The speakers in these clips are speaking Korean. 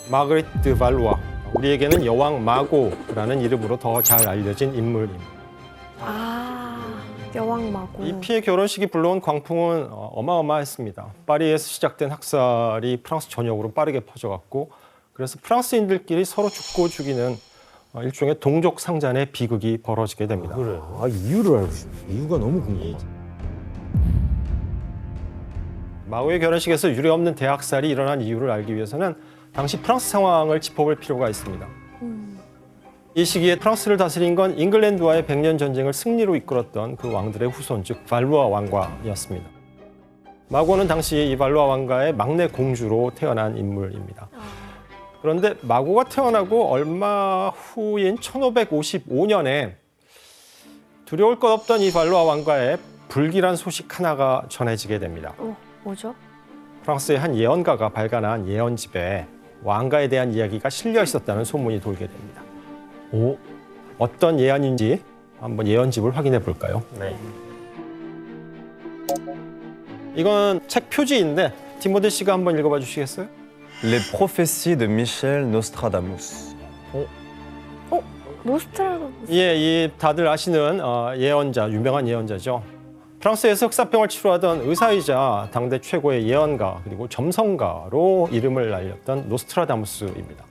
마그리트 드 발루아, 우리에게는 여왕 마고라는 이름으로 더 잘 알려진 인물입니다. 여왕 마고. 이 피의 결혼식이 불러온 광풍은 어마어마했습니다. 파리에서 시작된 학살이 프랑스 전역으로 빠르게 퍼져갔고, 그래서 프랑스인들끼리 서로 죽고 죽이는 일종의 동족 상잔의 비극이 벌어지게 됩니다. 그래요. 이유를 알고 싶어. 이유가 너무 궁금하다. 마고의 결혼식에서 유례없는 대학살이 일어난 이유를 알기 위해서는 당시 프랑스 상황을 짚어볼 필요가 있습니다. 이 시기에 프랑스를 다스린 건 잉글랜드와의 100년 전쟁을 승리로 이끌었던 그 왕들의 후손, 즉 발루아 왕과였습니다. 마고는 당시 이 발루아 왕가의 막내 공주로 태어난 인물입니다. 그런데 마고가 태어나고 얼마 후인 1555년에 두려울 것 없던 이 발루아 왕가에 불길한 소식 하나가 전해지게 됩니다. 뭐죠? 프랑스의 한 예언가가 발간한 예언집에 왕가에 대한 이야기가 실려 있었다는 소문이 돌게 됩니다. 어떤 예언인지 한번 예언집을 확인해 볼까요? 네. 이건 책 표지인데 디모데 씨가 한번 읽어봐 주시겠어요? Les prophéties de Michel Nostradamus. 노스트라다무스. 예, 이 다들 아시는 예언자, 유명한 예언자죠. 프랑스에서 흑사병을 치료하던 의사이자 당대 최고의 예언가 그리고 점성가로 이름을 날렸던 노스트라다무스입니다.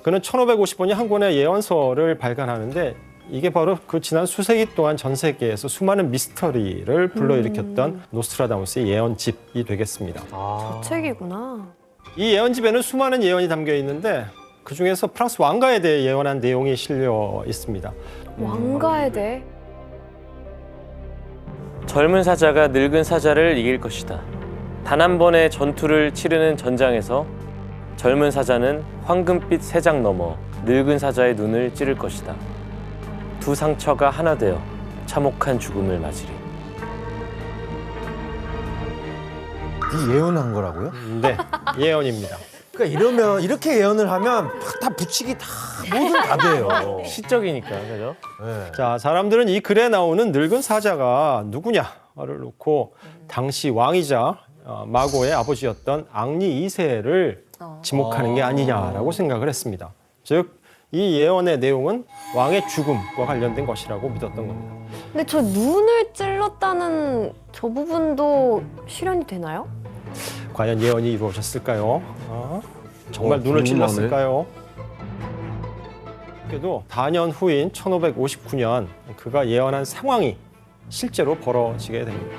그는 1555년 한 권의 예언서를 발간하는데 이게 바로 그 지난 수세기 동안 전 세계에서 수많은 미스터리를 불러일으켰던 노스트라다무스의 예언집이 되겠습니다. 저 책이구나. 이 예언집에는 수많은 예언이 담겨 있는데 그중에서 프랑스 왕가에 대해 예언한 내용이 실려 있습니다. 왕가에 대해? 젊은 사자가 늙은 사자를 이길 것이다. 단 한 번의 전투를 치르는 전장에서 젊은 사자는 황금빛 새장 넘어 늙은 사자의 눈을 찌를 것이다. 두 상처가 하나 되어 참혹한 죽음을 맞으리. 이 예언한 거라고요? 네, 예언입니다. 그러니까 이렇게 예언을 하면 다 붙이기 뭐든 다 돼요. 시적이니까, 그죠? 네. 자, 사람들은 이 글에 나오는 늙은 사자가 누구냐를 놓고 당시 왕이자 마고의 아버지였던 앙리 2세를 지목하는 게 아니냐라고 생각을 했습니다. 즉, 이 예언의 내용은 왕의 죽음과 관련된 것이라고 믿었던 겁니다. 근데 저 눈을 찔렀다는 저 부분도 실현이 되나요? 과연 예언이 이루어졌을까요? 정말 눈을 궁금하네. 찔렀을까요? 그래도 4년 후인 1559년 그가 예언한 상황이 실제로 벌어지게 됩니다.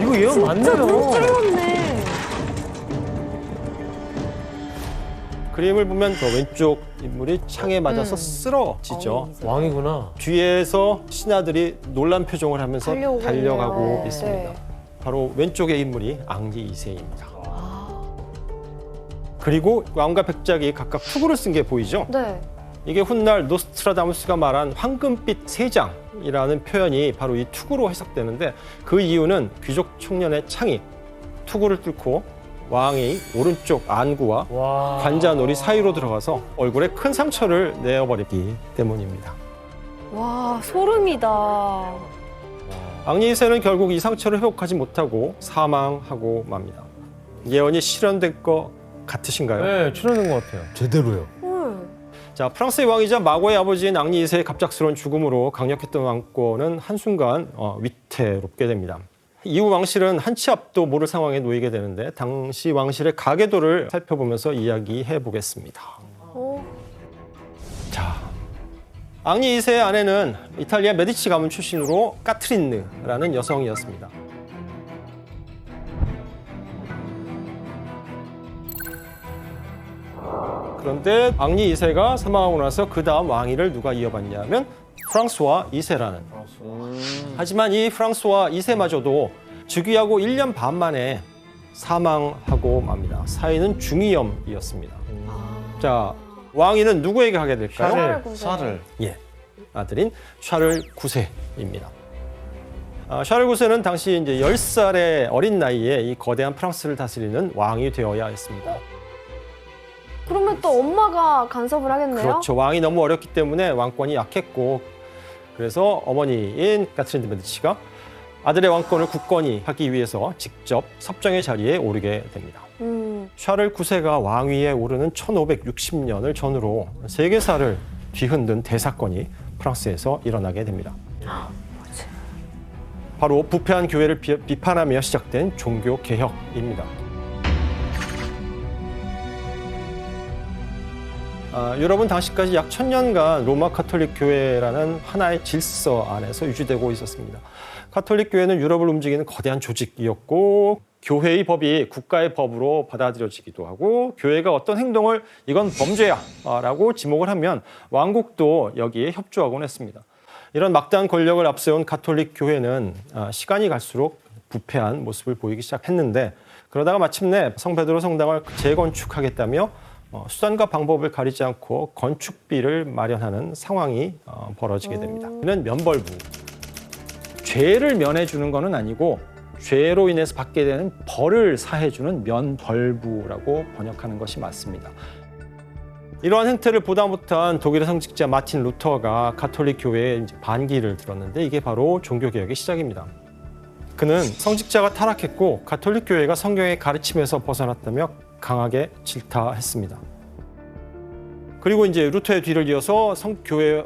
이거 예언 진짜 맞네요. 눈 찔렀네. 그림을 보면 저 왼쪽 인물이 창에 맞아서 쓰러지죠. 왕이구나. 뒤에서 신하들이 놀란 표정을 하면서 달려오고 달려가고 있네요. 있습니다. 네. 바로 왼쪽의 인물이 앙리 2세입니다. 그리고 왕과 백작이 각각 투구를 쓴 게 보이죠? 네. 이게 훗날 노스트라다무스가 말한 황금빛 세장이라는 표현이 바로 이 투구로 해석되는데 그 이유는 귀족 청년의 창이 투구를 뚫고 왕의 오른쪽 안구와 와. 관자놀이 사이로 들어가서 얼굴에 큰 상처를 내어버리기 때문입니다. 와, 소름이다. 앙리 2세는 결국 이 상처를 회복하지 못하고 사망하고 맙니다. 예언이 실현될 것 같으신가요? 네, 출연된 것 같아요. 제대로요. 헐. 자, 프랑스의 왕이자 마고의 아버지인 앙리 2세의 갑작스러운 죽음으로 강력했던 왕권은 한순간 위태롭게 됩니다. 이후 왕실은 한 치 앞도 모를 상황에 놓이게 되는데 당시 왕실의 가계도를 살펴보면서 이야기해 보겠습니다. 자, 앙리 2세의 아내는 이탈리아 메디치 가문 출신으로 까트린느라는 여성이었습니다. 그런데 앙리 2세가 사망하고 나서 그 다음 왕위를 누가 이어받냐면 프랑스와 2세라는. 하지만 이 프랑스와 2세마저도 즉위하고 1년 반 만에 사망하고 맙니다. 사인은 중이염이었습니다. 자, 왕위는 누구에게 하게 될까요? 샤를. 예, 아들인 샤를 9세입니다. 샤를 9세는 당시 이제 10살의 어린 나이에 이 거대한 프랑스를 다스리는 왕이 되어야 했습니다. 그러면 또 엄마가 간섭을 하겠네요? 그렇죠. 왕이 너무 어렸기 때문에 왕권이 약했고 그래서 어머니인 카트린 드 메디치가 아들의 왕권을 굳건히 하기 위해서 직접 섭정의 자리에 오르게 됩니다. 샤를 9세가 왕위에 오르는 1560년을 전후로 세계사를 뒤흔든 대사건이 프랑스에서 일어나게 됩니다. 바로 부패한 교회를 비판하며 시작된 종교 개혁입니다. 유럽은 당시까지 약 1000년간 로마 가톨릭 교회라는 하나의 질서 안에서 유지되고 있었습니다. 가톨릭 교회는 유럽을 움직이는 거대한 조직이었고 교회의 법이 국가의 법으로 받아들여지기도 하고 교회가 어떤 행동을 이건 범죄야 라고 지목을 하면 왕국도 여기에 협조하곤 했습니다. 이런 막대한 권력을 앞세운 가톨릭 교회는 시간이 갈수록 부패한 모습을 보이기 시작했는데 그러다가 마침내 성베드로 성당을 재건축하겠다며 수단과 방법을 가리지 않고 건축비를 마련하는 상황이 벌어지게 됩니다. 이는 면벌부. 죄를 면해주는 것은 아니고 죄로 인해서 받게 되는 벌을 사해주는 면벌부라고 번역하는 것이 맞습니다. 이러한 행태를 보다 못한 독일의 성직자 마틴 루터가 가톨릭 교회에 이제 반기를 들었는데 이게 바로 종교개혁의 시작입니다. 그는 성직자가 타락했고 가톨릭 교회가 성경의 가르침에서 벗어났다며 강하게 질타했습니다. 그리고 이제 루터의 뒤를 이어서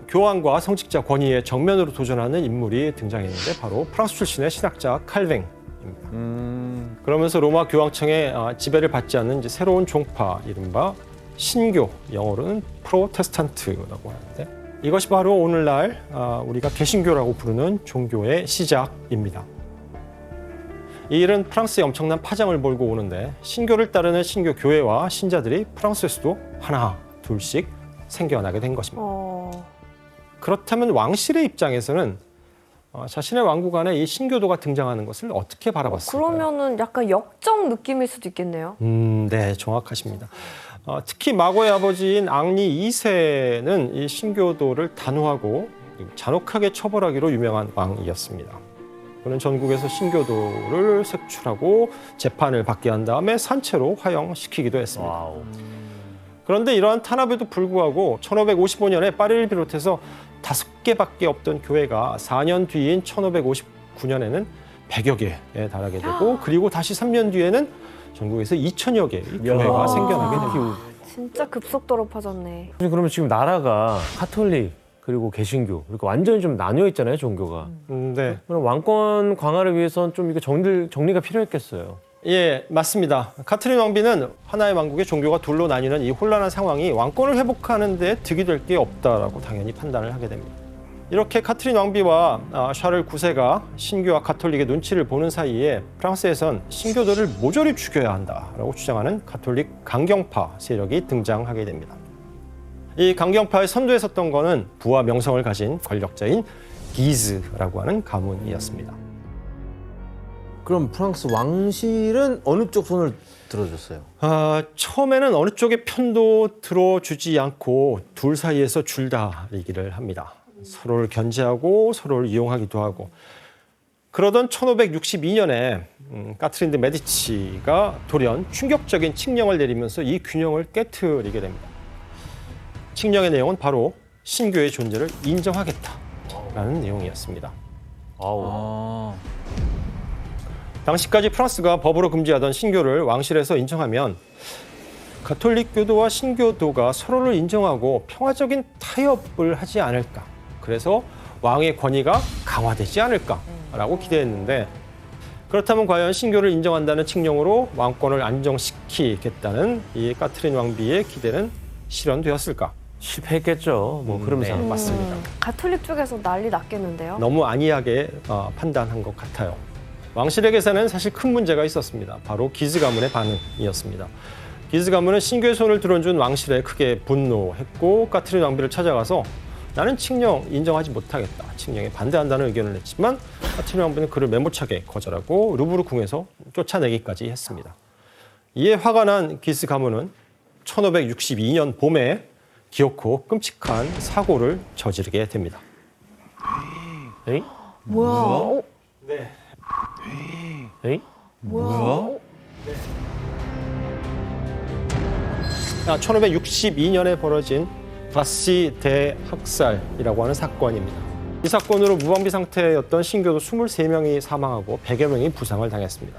교황과 성직자 권위에 정면으로 도전하는 인물이 등장했는데 바로 프랑스 출신의 신학자 칼뱅입니다. 그러면서 로마 교황청의 지배를 받지 않는 이제 새로운 종파, 이른바 신교, 영어로는 프로테스탄트라고 하는데 이것이 바로 오늘날 우리가 개신교라고 부르는 종교의 시작입니다. 이 일은 프랑스에 엄청난 파장을 몰고 오는데 신교를 따르는 신교 교회와 신자들이 프랑스에서도 하나, 둘씩 생겨나게 된 것입니다. 그렇다면 왕실의 입장에서는 자신의 왕국 안에 이 신교도가 등장하는 것을 어떻게 바라봤을까요? 그러면은 약간 역적 느낌일 수도 있겠네요. 네, 정확하십니다. 특히 마고의 아버지인 앙리 2세는 이 신교도를 단호하고 잔혹하게 처벌하기로 유명한 왕이었습니다. 그는 전국에서 신교도를 색출하고 재판을 받게 한 다음에 산채로 화형시키기도 했습니다. 와우. 그런데 이러한 탄압에도 불구하고 1555년에 파리를 비롯해서 5개밖에 없던 교회가 4년 뒤인 1559년에는 100여 개에 달하게 되고 그리고 다시 3년 뒤에는 전국에서 2000여 개의 교회가 생겨나게 됩니다. 진짜 급속도로 퍼졌네. 그러면 지금 나라가 가톨릭 그리고 개신교 그러니까 완전히 좀 나뉘어 있잖아요, 종교가. 네. 그럼 왕권 강화를 위해서는 좀 이게 정리가 필요했겠어요. 예, 맞습니다. 카트린 왕비는 하나의 왕국의 종교가 둘로 나뉘는 이 혼란한 상황이 왕권을 회복하는 데 득이 될 게 없다라고 당연히 판단을 하게 됩니다. 이렇게 카트린 왕비와 샤를 9세가 신교와 가톨릭의 눈치를 보는 사이에 프랑스에선 신교도를 모조리 죽여야 한다라고 주장하는 가톨릭 강경파 세력이 등장하게 됩니다. 이 강경파의 선두에 섰던 거는 부와 명성을 가진 권력자인 기즈라고 하는 가문이었습니다. 그럼 프랑스 왕실은 어느 쪽 손을 들어줬어요? 처음에는 어느 쪽의 편도 들어주지 않고 둘 사이에서 줄다리기를 합니다. 서로를 견제하고 서로를 이용하기도 하고 그러던 1562년에 카트린 드 메디치가 돌연 충격적인 칙령을 내리면서 이 균형을 깨트리게 됩니다. 칙령의 내용은 바로 신교의 존재를 인정하겠다라는 내용이었습니다. 아우. 당시까지 프랑스가 법으로 금지하던 신교를 왕실에서 인정하면 가톨릭 교도와 신교도가 서로를 인정하고 평화적인 타협을 하지 않을까. 그래서 왕의 권위가 강화되지 않을까라고 기대했는데 그렇다면 과연 신교를 인정한다는 칙령으로 왕권을 안정시키겠다는 이 카트린 왕비의 기대는 실현되었을까? 실패했겠죠. 뭐 그러면서. 네, 맞습니다. 가톨릭 쪽에서 난리 났겠는데요? 너무 안이하게 판단한 것 같아요. 왕실에게서는 사실 큰 문제가 있었습니다. 바로 기즈 가문의 반응이었습니다. 기즈 가문은 신교의 손을 들어준 왕실에 크게 분노했고 카트린 왕비를 찾아가서 나는 칙령 인정하지 못하겠다. 칙령에 반대한다는 의견을 냈지만 카트린 왕비는 그를 매몰차게 거절하고 루브르 궁에서 쫓아내기까지 했습니다. 이에 화가 난 기즈 가문은 1562년 봄에 기어코 끔찍한 사고를 저지르게 됩니다. 에이? 뭐야? 어? 네. 에이? 뭐야? 1562년에 벌어진 바시 대학살이라고 하는 사건입니다. 이 사건으로 무방비 상태였던 신교도 23명이 사망하고 100여 명이 부상을 당했습니다.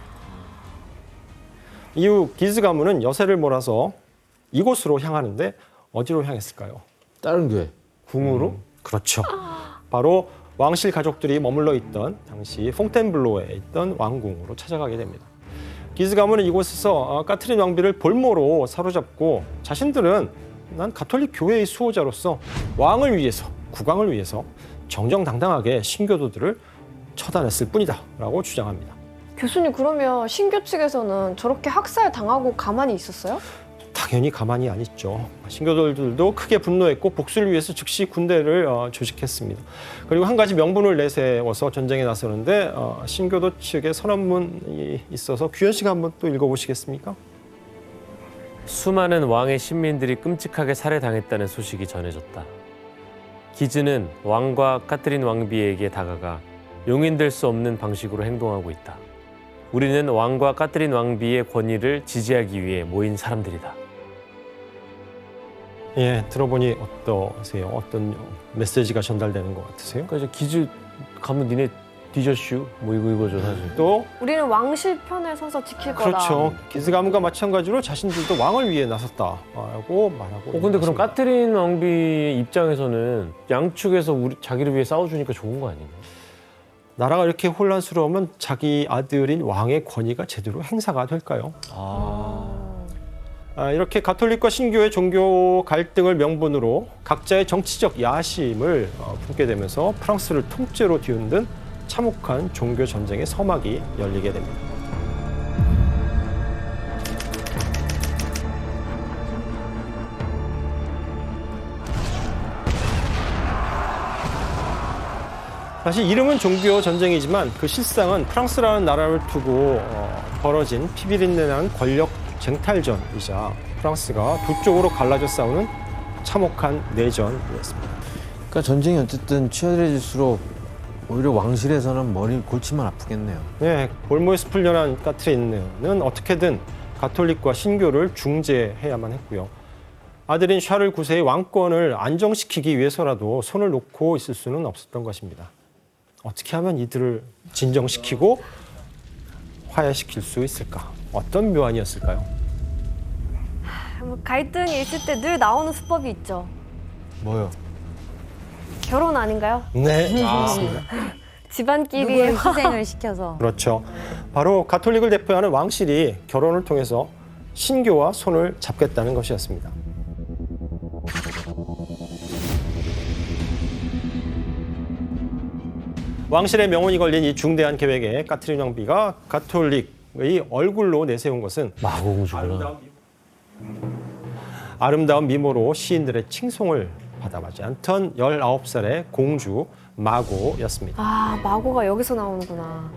이후 기즈 가문은 여세를 몰아서 이곳으로 향하는데 어디로 향했을까요? 다른 교회. 궁으로? 그렇죠. 바로 왕실 가족들이 머물러 있던 당시 퐁텐블로에 있던 왕궁으로 찾아가게 됩니다. 기즈 가문은 이곳에서 까트린 왕비를 볼모로 사로잡고 자신들은 난 가톨릭 교회의 수호자로서 왕을 위해서, 국왕을 위해서 정정당당하게 신교도들을 처단했을 뿐이다 라고 주장합니다. 교수님 그러면 신교 측에서는 저렇게 학살 당하고 가만히 있었어요? 당연히 가만히 안 있죠. 신교도들도 크게 분노했고 복수를 위해서 즉시 군대를 조직했습니다. 그리고 한 가지 명분을 내세워서 전쟁에 나서는데 신교도 측의 선언문이 있어서 규현 씨가 한번 또 읽어보시겠습니까? 수많은 왕의 신민들이 끔찍하게 살해당했다는 소식이 전해졌다. 기즈는 왕과 카트린 왕비에게 다가가 용인될 수 없는 방식으로 행동하고 있다. 우리는 왕과 카트린 왕비의 권위를 지지하기 위해 모인 사람들이다. 예, 들어보니 어떠세요? 어떤 메시지가 전달되는 것 같으세요? 그러니까 이제 기즈 가면 니네 뒤졌슈? 뭐 이거죠 사실. 또 우리는 왕실 편에 서서 지킬 거다. 그렇죠. 기즈 가문과 마찬가지로 자신들도 왕을 위해 나섰다라고 말하고. 근데 그럼 있습니다. 카트린 왕비 입장에서는 양측에서 자기를 위해 싸워주니까 좋은 거 아닌가요? 나라가 이렇게 혼란스러우면 자기 아들인 왕의 권위가 제대로 행사가 될까요? 이렇게 가톨릭과 신교의 종교 갈등을 명분으로 각자의 정치적 야심을 품게 되면서 프랑스를 통째로 뒤흔든 참혹한 종교 전쟁의 서막이 열리게 됩니다. 사실 이름은 종교 전쟁이지만 그 실상은 프랑스라는 나라를 두고 벌어진 피비린내나는 권력 쟁탈전이자 프랑스가 두 쪽으로 갈라져 싸우는 참혹한 내전이었습니다. 그러니까 전쟁이 어쨌든 치열해질수록 오히려 왕실에서는 머리 골치만 아프겠네요. 네, 볼모에서 풀려난 까트린은 어떻게든 가톨릭과 신교를 중재해야만 했고요. 아들인 샤를 9세의 왕권을 안정시키기 위해서라도 손을 놓고 있을 수는 없었던 것입니다. 어떻게 하면 이들을 진정시키고 화해시킬 수 있을까? 어떤 묘안이었을까요? 뭐 갈등이 있을 때 늘 나오는 수법이 있죠. 뭐요? 결혼 아닌가요? 네, 맞습니다. 집안끼리 누구를 희생을 시켜서. 그렇죠. 바로 가톨릭을 대표하는 왕실이 결혼을 통해서 신교와 손을 잡겠다는 것이었습니다. 왕실의 명운이 걸린 이 중대한 계획에 까트린 왕비가 가톨릭의 얼굴로 내세운 것은 마고공주구나. 아름다운 미모로 시인들의 칭송을 받아마지 않던 19살의 공주 마고였습니다. 아, 마고가 여기서 나오는구나.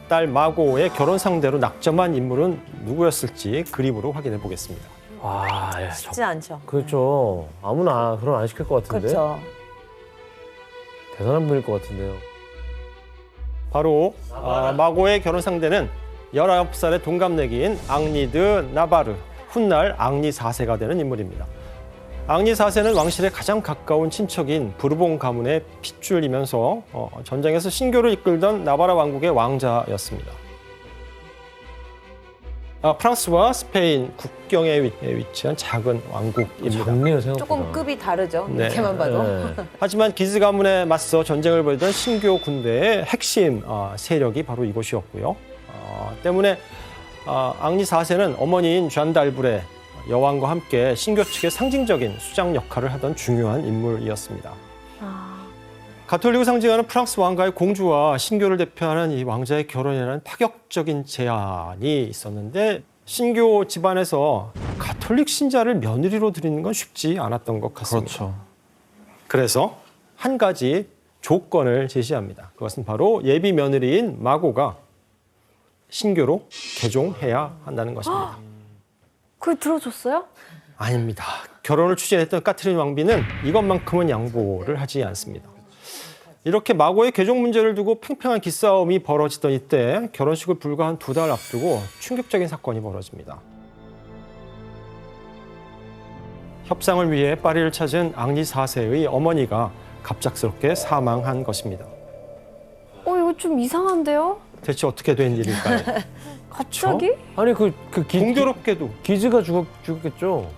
딸 마고의 결혼 상대로 낙점한 인물은 누구였을지 그림으로 확인해 보겠습니다. 와, 야, 쉽지 않죠. 그렇죠. 아무나 결혼 안 시킬 것 같은데. 그렇죠. 대단한 분일 것 같은데요. 바로 마고의 결혼 상대는 19살의 동갑내기인 앙리 나바르, 훗날 앙리 4세가 되는 인물입니다. 앙리 4세는 왕실의 가장 가까운 친척인 부르봉 가문의 핏줄이면서 전쟁에서 신교를 이끌던 나바라 왕국의 왕자였습니다. 프랑스와 스페인 국경에 위치한 작은 왕국입니다. 작네요 생각보다. 조금 급이 다르죠. 네. 이렇게만 봐도. 네. 하지만 기즈 가문에 맞서 전쟁을 벌이던 신교 군대의 핵심 세력이 바로 이곳이었고요. 때문에 앙리 4세는 어머니인 잔달브레 여왕과 함께 신교 측의 상징적인 수장 역할을 하던 중요한 인물이었습니다. 가톨릭을 상징하는 프랑스 왕가의 공주와 신교를 대표하는 이 왕자의 결혼이라는 파격적인 제안이 있었는데 신교 집안에서 가톨릭 신자를 며느리로 드리는 건 쉽지 않았던 것 같습니다. 그렇죠. 그래서 한 가지 조건을 제시합니다. 그것은 바로 예비 며느리인 마고가 신교로 개종해야 한다는 것입니다. 그걸 들어줬어요? 아닙니다. 결혼을 추진했던 카트린 왕비는 이것만큼은 양보를 하지 않습니다. 이렇게 마고의 개종 문제를 두고 팽팽한 기싸움이 벌어지던 이때 결혼식을 불과 한 2달 앞두고 충격적인 사건이 벌어집니다. 협상을 위해 파리를 찾은 앙리 4세의 어머니가 갑작스럽게 사망한 것입니다. 이거 좀 이상한데요? 대체 어떻게 된 일일까요? 갑자기? 아니 공교롭게도 기즈가 죽었겠죠.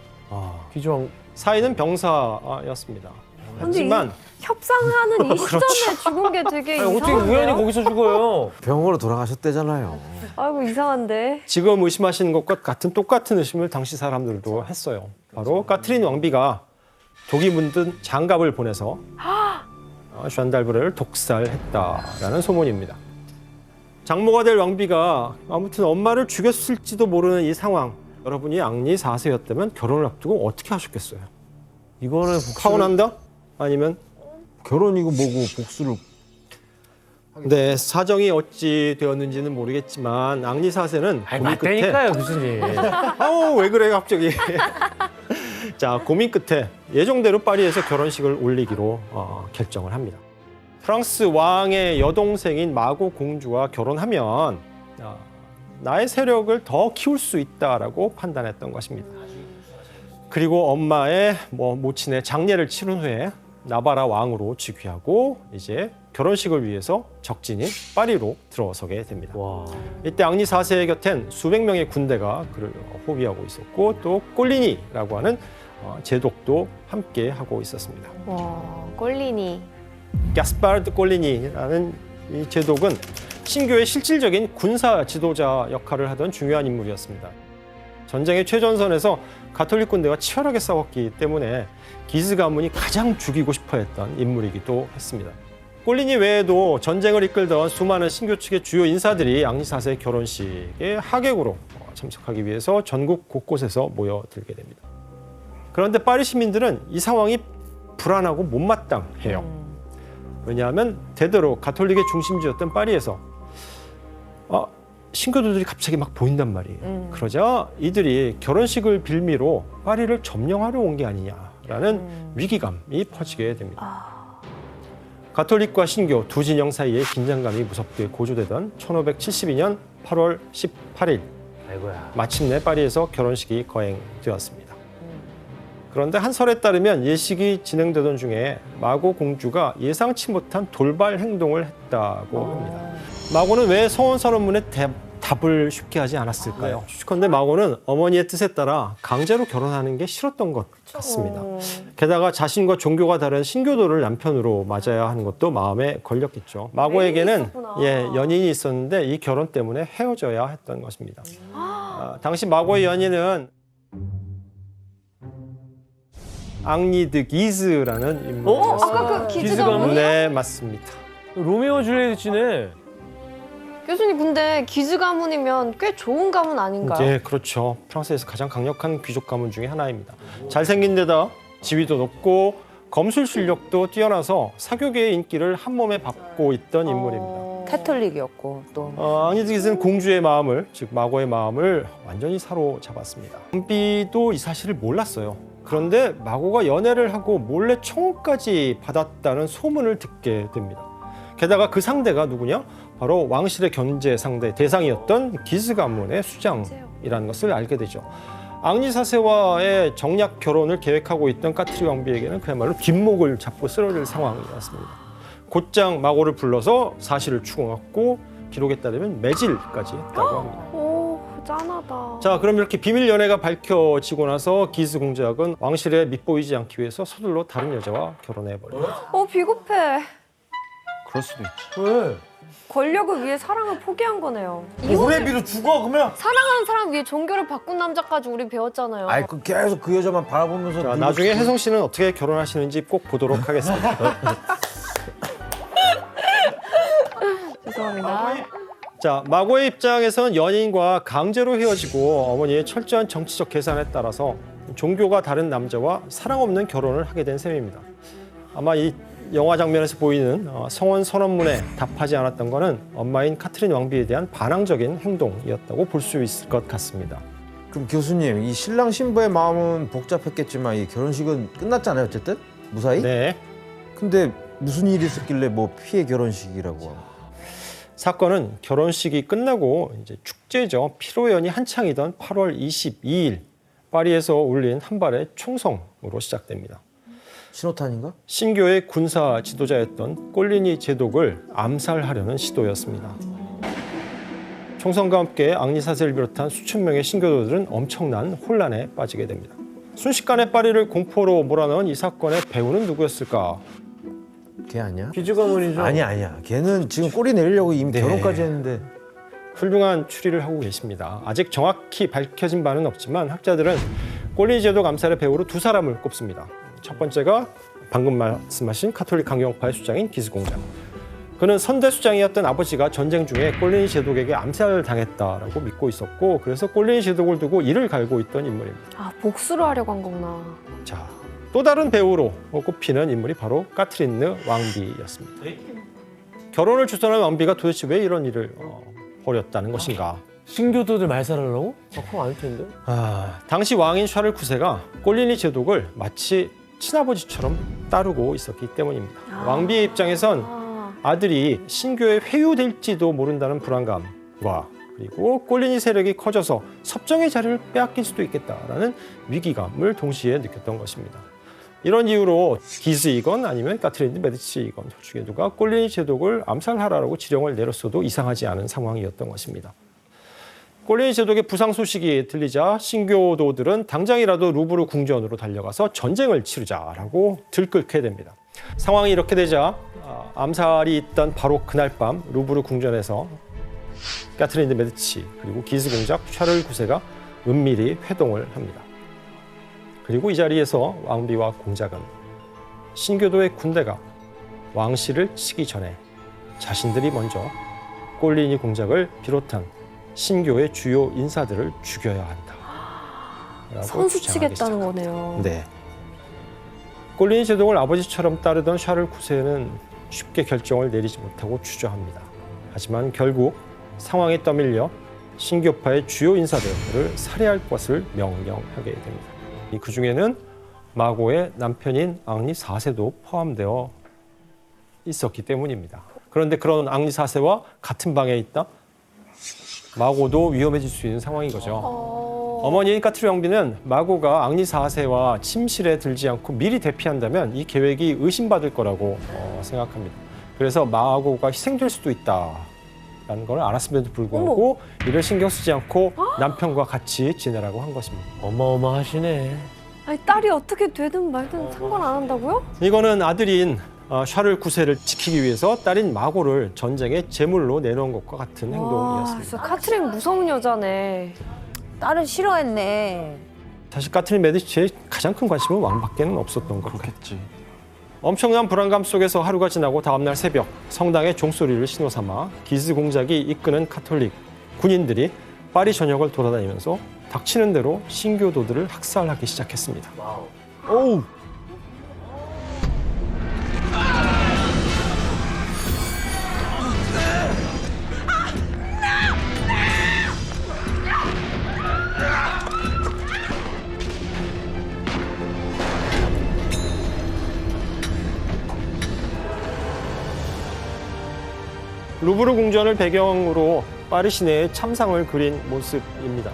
기즈왕. 사인은 병사였습니다. 근데 하지만 협상하는 이 시점에 죽은 게 되게 이상한데요? 어떻게 우연히 거기서 죽어요? 병으로 돌아가셨대잖아요. 아이고 이상한데. 지금 의심하시는 것과 똑같은 의심을 당시 사람들도 했어요. 바로 카트린 왕비가 독이 문든 장갑을 보내서 ዣ달브레를 독살했다라는 소문입니다. 장모가 될 왕비가 아무튼 엄마를 죽였을지도 모르는 이 상황. 여러분이 앙리 4세였다면 결혼을 앞두고 어떻게 하셨겠어요? 이거는 파혼한다? 아니면 결혼이고 뭐고 복수를 네, 사정이 어찌 되었는지는 모르겠지만 앙리 4세는 고민 끝에 맞다니까요, 교수님. 왜 그래 갑자기. 자, 고민 끝에 예정대로 파리에서 결혼식을 올리기로 결정을 합니다. 프랑스 왕의 여동생인 마고 공주와 결혼하면 나의 세력을 더 키울 수 있다라고 판단했던 것입니다. 그리고 엄마의 모친의 장례를 치른 후에 나바라 왕으로 즉위하고 이제 결혼식을 위해서 적진인 파리로 들어서게 됩니다. 와. 이때 앙리 4세의 곁엔 수백 명의 군대가 그를 호위하고 있었고 또 꼴리니라고 하는 제독도 함께 하고 있었습니다. 와, 꼴리니. 가스파르드 꼴리니라는 이 제독은 신교의 실질적인 군사 지도자 역할을 하던 중요한 인물이었습니다. 전쟁의 최전선에서 가톨릭 군대와 치열하게 싸웠기 때문에 기즈 가문이 가장 죽이고 싶어했던 인물이기도 했습니다. 꼴리니 외에도 전쟁을 이끌던 수많은 신교 측의 주요 인사들이 앙리 4세의 결혼식에 하객으로 참석하기 위해서 전국 곳곳에서 모여들게 됩니다. 그런데 파리 시민들은 이 상황이 불안하고 못마땅해요. 왜냐하면 대대로 가톨릭의 중심지였던 파리에서 신교도들이 갑자기 막 보인단 말이에요. 그러자 이들이 결혼식을 빌미로 파리를 점령하러 온 게 아니냐라는 위기감이 퍼지게 됩니다. 가톨릭과 신교 두 진영 사이에 긴장감이 무섭게 고조되던 1572년 8월 18일 아이고야. 마침내 파리에서 결혼식이 거행되었습니다. 그런데 한 설에 따르면 예식이 진행되던 중에 마고 공주가 예상치 못한 돌발 행동을 했다고 합니다. 마고는 왜 서원 선언문에 답을 쉽게 하지 않았을까요? 그런데 마고는 어머니의 뜻에 따라 강제로 결혼하는 게 싫었던 것 같습니다. 게다가 자신과 종교가 다른 신교도를 남편으로 맞아야 하는 것도 마음에 걸렸겠죠. 마고에게는 연인이 있었는데 이 결혼 때문에 헤어져야 했던 것입니다. 당시 마고의 연인은 앙리 드 기즈라는 인물이었습니다. 아까 그 기즈 기즈 가문? 가문? 네, 맞습니다. 로미오 줄리엣이네. 교수님 근데 기즈 가문이면 꽤 좋은 가문 아닌가요? 네, 그렇죠. 프랑스에서 가장 강력한 귀족 가문 중에 하나입니다. 잘생긴 데다 지위도 높고 검술 실력도 뛰어나서 사교계의 인기를 한 몸에 받고 있던 인물입니다. 캐톨릭이었고 또 앙리 드 기즈는 공주의 마음을, 즉 마고의 마음을 완전히 사로잡았습니다. 왕비도 이 사실을 몰랐어요. 그런데 마고가 연애를 하고 몰래 청혼까지 받았다는 소문을 듣게 됩니다. 게다가 그 상대가 누구냐? 바로 왕실의 견제 상대 대상이었던 기즈 가문의 수장이라는 것을 알게 되죠. 앙리 4세와의 정략 결혼을 계획하고 있던 카트리 왕비에게는 그야말로 뒷목을 잡고 쓰러질 상황이었습니다. 곧장 마고를 불러서 사실을 추궁했고 기록에 따르면 매질까지 했다고 합니다. 오, 짠하다. 자, 그럼 이렇게 비밀 연애가 밝혀지고 나서 기즈 공작은 왕실에 밑보이지 않기 위해서 서둘러 다른 여자와 결혼해버립니다. 비겁해. 그럴 수도 있지. 왜? 권력을 위해 사랑을 포기한 거네요. 후레비로 죽어 그러면? 사랑하는 사람 위해 종교를 바꾼 남자까지 우리 배웠잖아요. 아이 계속 그 여자만 바라보면서 자, 나중에 혜성 씨는 어떻게 결혼하시는지 꼭 보도록 하겠습니다. 죄송합니다. 자, 마고의 입장에선 연인과 강제로 헤어지고 어머니의 철저한 정치적 계산에 따라서 종교가 다른 남자와 사랑 없는 결혼을 하게 된 셈입니다. 아마 이 영화 장면에서 보이는 성혼 선언문에 답하지 않았던 것은 엄마인 카트린 왕비에 대한 반항적인 행동이었다고 볼 수 있을 것 같습니다. 그럼 교수님, 이 신랑 신부의 마음은 복잡했겠지만 이 결혼식은 끝났잖아요, 어쨌든 무사히. 네. 근데 무슨 일이 있었길래 뭐 피해 결혼식이라고? 사건은 결혼식이 끝나고 이제 축제죠. 피로연이 한창이던 8월 22일 파리에서 울린 한 발의 총성으로 시작됩니다. 신호탄인가? 신교의 군사 지도자였던 꼴리니 제독을 암살하려는 시도였습니다. 총성과 함께 앙리사세를 비롯한 수천 명의 신교도들은 엄청난 혼란에 빠지게 됩니다. 순식간에 파리를 공포로 몰아넣은 이 사건의 배우는 누구였을까? 걔 아니야? 기주가문이죠. 아니야. 걔는 지금 꼬리 내리려고 이미 네. 결혼까지 했는데. 훌륭한 추리를 하고 계십니다. 아직 정확히 밝혀진 바는 없지만 학자들은 꼴리니 제독 암살의 배우로 두 사람을 꼽습니다. 첫 번째가 방금 말씀하신 카톨릭 강경파의 수장인 기스공장. 그는 선대 수장이었던 아버지가 전쟁 중에 꼴리니 제독에게 암살을 당했다라고 믿고 있었고 그래서 꼴리니 제독을 두고 이를 갈고 있던 인물입니다. 아, 복수를 하려고 한 거구나. 자, 또 다른 배우로 꼽히는 인물이 바로 까트린느 왕비였습니다. 결혼을 주선한 왕비가 도대체 왜 이런 일을 벌였다는 것인가? 신교도들 말살하려고? 그럼 아닐 텐데. 당시 왕인 샤를 9세가 꼴리니 제독을 마치 친아버지처럼 따르고 있었기 때문입니다. 왕비의 입장에선 아들이 신교에 회유될지도 모른다는 불안감과 그리고 꼴리니 세력이 커져서 섭정의 자리를 빼앗길 수도 있겠다라는 위기감을 동시에 느꼈던 것입니다. 이런 이유로 기스이건 아니면 까트린 메디치이건 둘 중에 누가 꼴리니 제독을 암살하라고 지령을 내렸어도 이상하지 않은 상황이었던 것입니다. 꼴리니 제독의 부상 소식이 들리자 신교도들은 당장이라도 루브르 궁전으로 달려가서 전쟁을 치르자라고 들끓게 됩니다. 상황이 이렇게 되자 암살이 있던 바로 그날 밤 루브르 궁전에서 까트린 메디치 그리고 기스 공작 샤를 9세가 은밀히 회동을 합니다. 그리고 이 자리에서 왕비와 공작은 신교도의 군대가 왕실을 치기 전에 자신들이 먼저 꼴리니 공작을 비롯한 신교의 주요 인사들을 죽여야 한다. 선수 치겠다는 거네요. 네. 꼴리니 제독을 아버지처럼 따르던 샤를 9세는 쉽게 결정을 내리지 못하고 주저합니다. 하지만 결국 상황에 떠밀려 신교파의 주요 인사들을 살해할 것을 명령하게 됩니다. 그 중에는 마고의 남편인 앙리 4세도 포함되어 있었기 때문입니다. 그런데 그런 앙리 4세와 같은 방에 있다? 마고도 위험해질 수 있는 상황인 거죠. 어머니인 까트린 왕비는 마고가 앙리 4세와 침실에 들지 않고 미리 대피한다면 이 계획이 의심받을 거라고 생각합니다. 그래서 마고가 희생될 수도 있다라는 걸 알았음에도 불구하고 이를 신경 쓰지 않고 남편과 같이 지내라고 한 것입니다. 어마어마하시네. 아니, 딸이 어떻게 되든 말든 상관 안 한다고요? 이거는 아들인 샤를 9세를 지키기 위해서 딸인 마고를 전쟁의 제물로 내놓은 것과 같은 와, 행동이었습니다. 진짜 카트린 무서운 여자네. 딸은 싫어했네. 사실 까트린 메디치의 가장 큰 관심은 왕밖에는 없었던 것 같아요. 엄청난 불안감 속에서 하루가 지나고 다음날 새벽 성당의 종소리를 신호삼아 기스 공작이 이끄는 카톨릭 군인들이 파리 전역을 돌아다니면서 닥치는 대로 신교도들을 학살하기 시작했습니다. 어우. 루브르 궁전을 배경으로 파리 시내의 참상을 그린 모습입니다.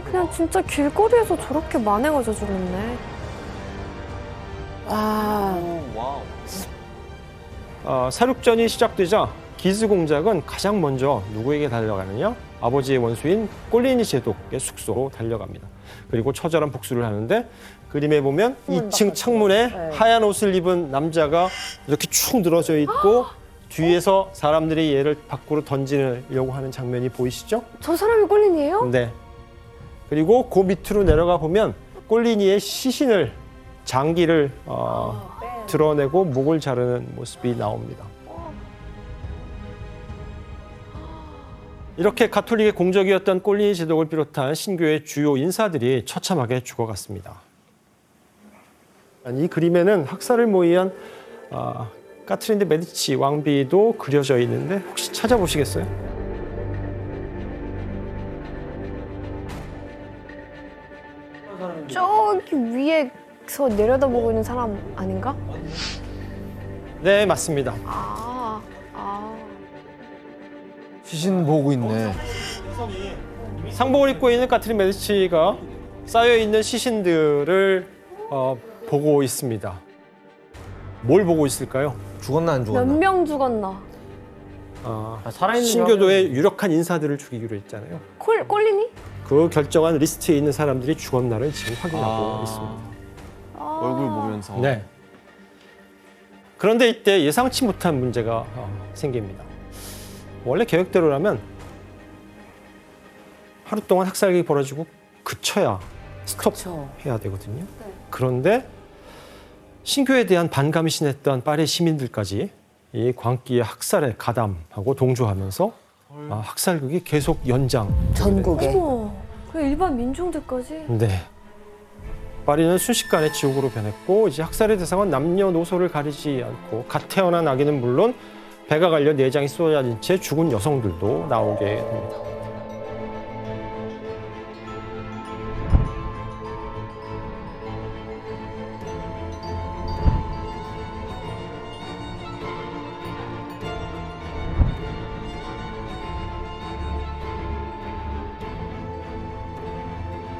그냥 진짜 길거리에서 저렇게 만행을 저질렀네. 사륙전이 시작되자 기스 공작은 가장 먼저 누구에게 달려가느냐? 아버지의 원수인 꼴리니 제독의 숙소로 달려갑니다. 그리고 처절한 복수를 하는데 그림에 보면 2층 창문에 하얀 옷을 입은 남자가 이렇게 축 늘어져 있고 뒤에서 사람들이 얘를 밖으로 던지려고 하는 장면이 보이시죠? 저 사람이 꼴린이에요? 네. 그리고 그 밑으로 내려가 보면 꼴리니의 시신을 장기를 드러내고 목을 자르는 모습이 나옵니다. 이렇게 가톨릭의 공적이었던 꼴리니 제독을 비롯한 신교의 주요 인사들이 처참하게 죽어갔습니다. 이 그림에는 학살을 모의한 까트린 데 메디치 왕비도 그려져 있는데 혹시 찾아보시겠어요? 저기 위에서 내려다보고 있는 사람 아닌가? 네, 맞습니다. 아. 시신 보고 있네. 상복을 입고 있는 카트린 메디치가 쌓여 있는 시신들을 보고 있습니다. 뭘 보고 있을까요? 죽었나 안 몇 죽었나? 명 죽었나? 살아있는 신교도의 유력한 인사들을 죽이기로 했잖아요. 꼴리니? 그 결정한 리스트에 있는 사람들이 죽었나를 지금 확인하고 있습니다. 얼굴 보면서. 네. 그런데 이때 예상치 못한 문제가 생깁니다. 원래 계획대로라면 하루 동안 학살이 벌어지고 그쳐야 스톱해야 되거든요. 그런데 신교에 대한 반감이 심했던 파리 시민들까지 이 광기의 학살에 가담하고 동조하면서 학살극이 계속 연장. 전국에. 어머, 그 일반 민중들까지? 네. 파리는 순식간에 지옥으로 변했고 이제 학살의 대상은 남녀노소를 가리지 않고 갓 태어난 아기는 물론 배가 갈려 내장이 쏟아진 채 죽은 여성들도 나오게 됩니다.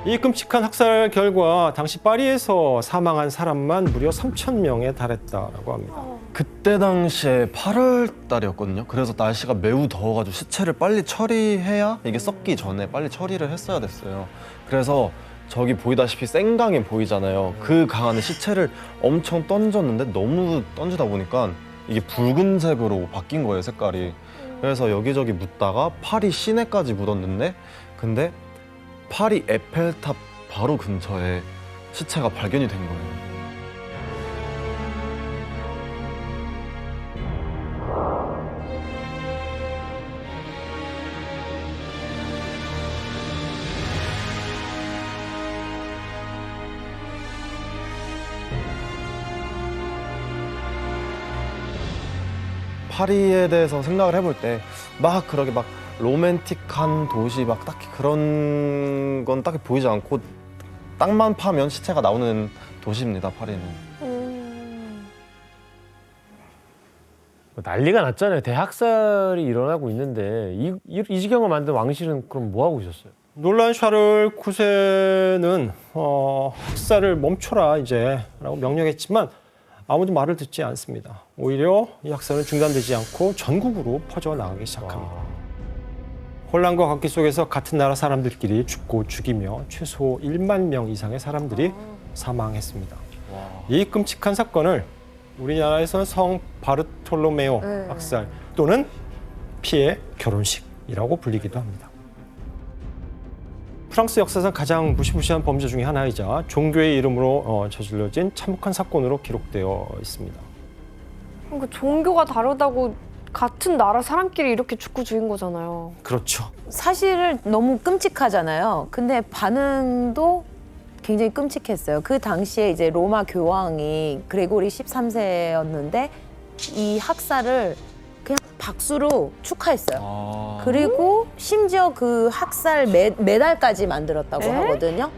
이 끔찍한 학살 결과 당시 파리에서 사망한 사람만 무려 3,000명에 달했다고 합니다. 그때 당시에 8월 달이었거든요. 그래서 날씨가 매우 더워가지고 시체를 빨리 처리해야 이게 썩기 전에 빨리 처리를 했어야 됐어요. 그래서 저기 보이다시피 생강이 보이잖아요. 그 강 안에 시체를 엄청 던졌는데 너무 던지다 보니까 이게 붉은색으로 바뀐 거예요, 색깔이. 그래서 여기저기 묻다가 파리 시내까지 묻었는데 근데 파리 에펠탑 바로 근처에 시체가 발견이 된 거예요. 파리에 대해서 생각을 해볼 때 막 그렇게 막 로맨틱한 도시 막 딱히 그런 건 딱히 보이지 않고 땅만 파면 시체가 나오는 도시입니다, 파리는. 난리가 났잖아요. 대학살이 일어나고 있는데 이 지경을 만든 왕실은 그럼 뭐 하고 있었어요? 놀란 샤를 9세는 학살을 멈춰라 이제라고 명령했지만 아무도 말을 듣지 않습니다. 오히려 이 학살은 중단되지 않고 전국으로 퍼져나가기 시작합니다. 혼란과 각기 속에서 같은 나라 사람들끼리 죽고 죽이며 최소 1만 명 이상의 사람들이 사망했습니다. 이 끔찍한 사건을 우리나라에서는 성 바르톨로메오 학살 또는 피해 결혼식이라고 불리기도 합니다. 프랑스 역사상 가장 무시무시한 범죄 중에 하나이자 종교의 이름으로 저질러진 참혹한 사건으로 기록되어 있습니다. 그러니까 종교가 다르다고 같은 나라 사람끼리 이렇게 죽고 죽인 거잖아요. 그렇죠. 사실은 너무 끔찍하잖아요. 근데 반응도 굉장히 끔찍했어요. 그 당시에 이제 로마 교황이 그레고리 13세였는데 이 학살을 그냥 박수로 축하했어요. 그리고 심지어 그 학살 메달까지 만들었다고 하거든요.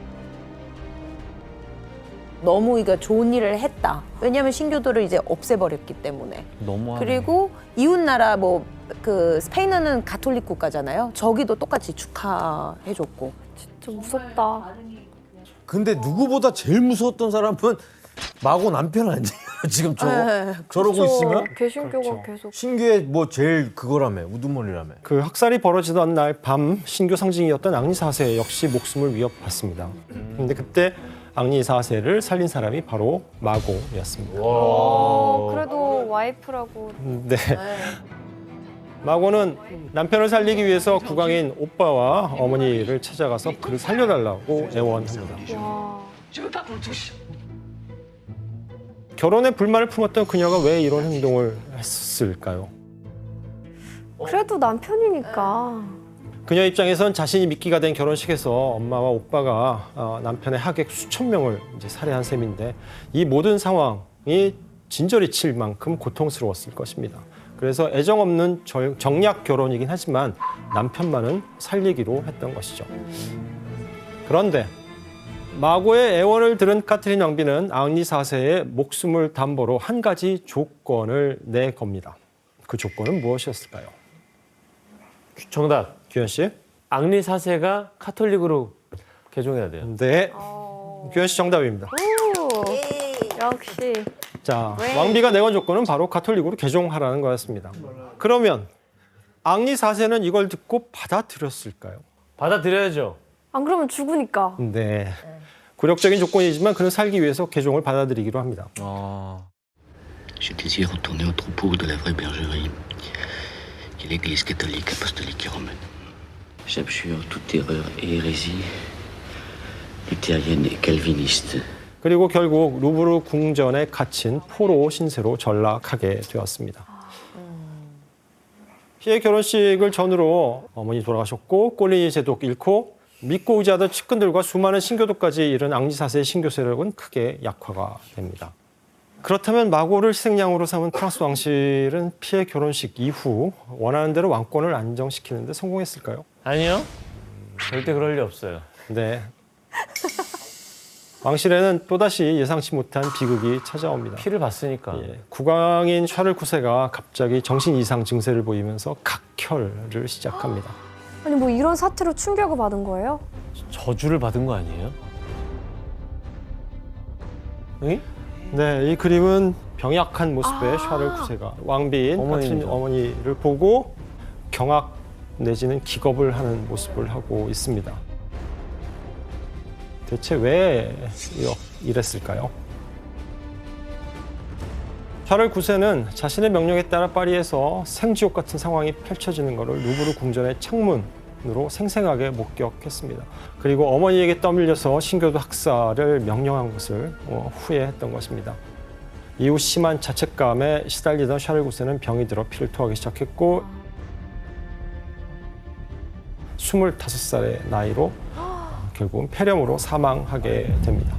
너무 이거 좋은 일을 했다. 왜냐하면 신교도를 이제 없애버렸기 때문에. 너무 그리고 이웃 나라 뭐 그 스페인은 가톨릭 국가잖아요. 저기도 똑같이 축하해줬고. 진짜 무섭다. 근데 누구보다 제일 무서웠던 사람은 마고 남편 아니에요? 지금 저러고 있으면? 개신교가 그렇죠. 계속. 신교의 뭐 제일 그거라며, 우두머리라며. 그 학살이 벌어지던 날 밤 신교 상징이었던 앙리 4세 역시 목숨을 위협받습니다. 그런데 그때 앙리 4세를 살린 사람이 바로 마고였습니다. 그래도 와이프라고. 네. 마고는 남편을 살리기 위해서 국왕인 오빠와 어머니를 찾아가서 그를 살려달라고 애원합니다. 와. 결혼에 불만을 품었던 그녀가 왜 이런 행동을 했을까요? 그래도 남편이니까. 그녀 입장에선 자신이 미끼가 된 결혼식에서 엄마와 오빠가 남편의 하객 수천 명을 이제 살해한 셈인데 이 모든 상황이 진저리 칠 만큼 고통스러웠을 것입니다. 그래서 애정 없는 정략 결혼이긴 하지만 남편만은 살리기로 했던 것이죠. 그런데 마고의 애원을 들은 카트린 왕비는 앙리 4세의 목숨을 담보로 한 가지 조건을 내겁니다. 그 조건은 무엇이었을까요? 정답. 규현 씨? 앙리 4세가 카톨릭으로 개종해야 돼요. 네. 규현 씨 정답입니다. 오, 역시. 자, 왕비가 내건 조건은 바로 가톨릭으로 개종하라는 거였습니다. 그러면 앙리 4세는 이걸 듣고 받아들였을까요? 받아들여야죠. 안 그러면 죽으니까. 네. 굴욕적인 조건이지만 그는 살기 위해서 개종을 받아들이기로 합니다. Je désire retourner au troupeau de la vraie bergerie, qui est l'Église catholique, apostolique et romaine. J'abjure toute erreur et hérésie luthérienne et calviniste. 그리고 결국 루브르 궁전에 갇힌 포로 신세로 전락하게 되었습니다. 피해 결혼식을 전후로 어머니 돌아가셨고 꼴리니 제독 잃고 믿고 의지하던 측근들과 수많은 신교도까지 이른 앙리 4세의 신교 세력은 크게 약화가 됩니다. 그렇다면 마고를 희생양으로 삼은 프랑스 왕실은 피해 결혼식 이후 원하는 대로 왕권을 안정시키는 데 성공했을까요? 아니요. 절대 그럴 리 없어요. 네. 왕실에는 또다시 예상치 못한 비극이 찾아옵니다. 피를 봤으니까. 예, 국왕인 샤를 9세가 갑자기 정신 이상 증세를 보이면서 각혈을 시작합니다. 아니 뭐 이런 사태로 충격을 받은 거예요? 저주를 받은 거 아니에요? 응? 네, 이 그림은 병약한 모습의 샤를 9세가 왕비인 어머니죠. 카트린 어머니를 보고 경악 내지는 기겁을 하는 모습을 하고 있습니다. 대체 왜 이랬을까요? 샤를 9세는 자신의 명령에 따라 파리에서 생지옥 같은 상황이 펼쳐지는 것을 루브르 궁전의 창문으로 생생하게 목격했습니다. 그리고 어머니에게 떠밀려서 신교도 학살을 명령한 것을 후회했던 것입니다. 이후 심한 자책감에 시달리던 샤를 9세는 병이 들어 피를 토하기 시작했고 25살의 나이로 결국은 폐렴으로 사망하게 됩니다.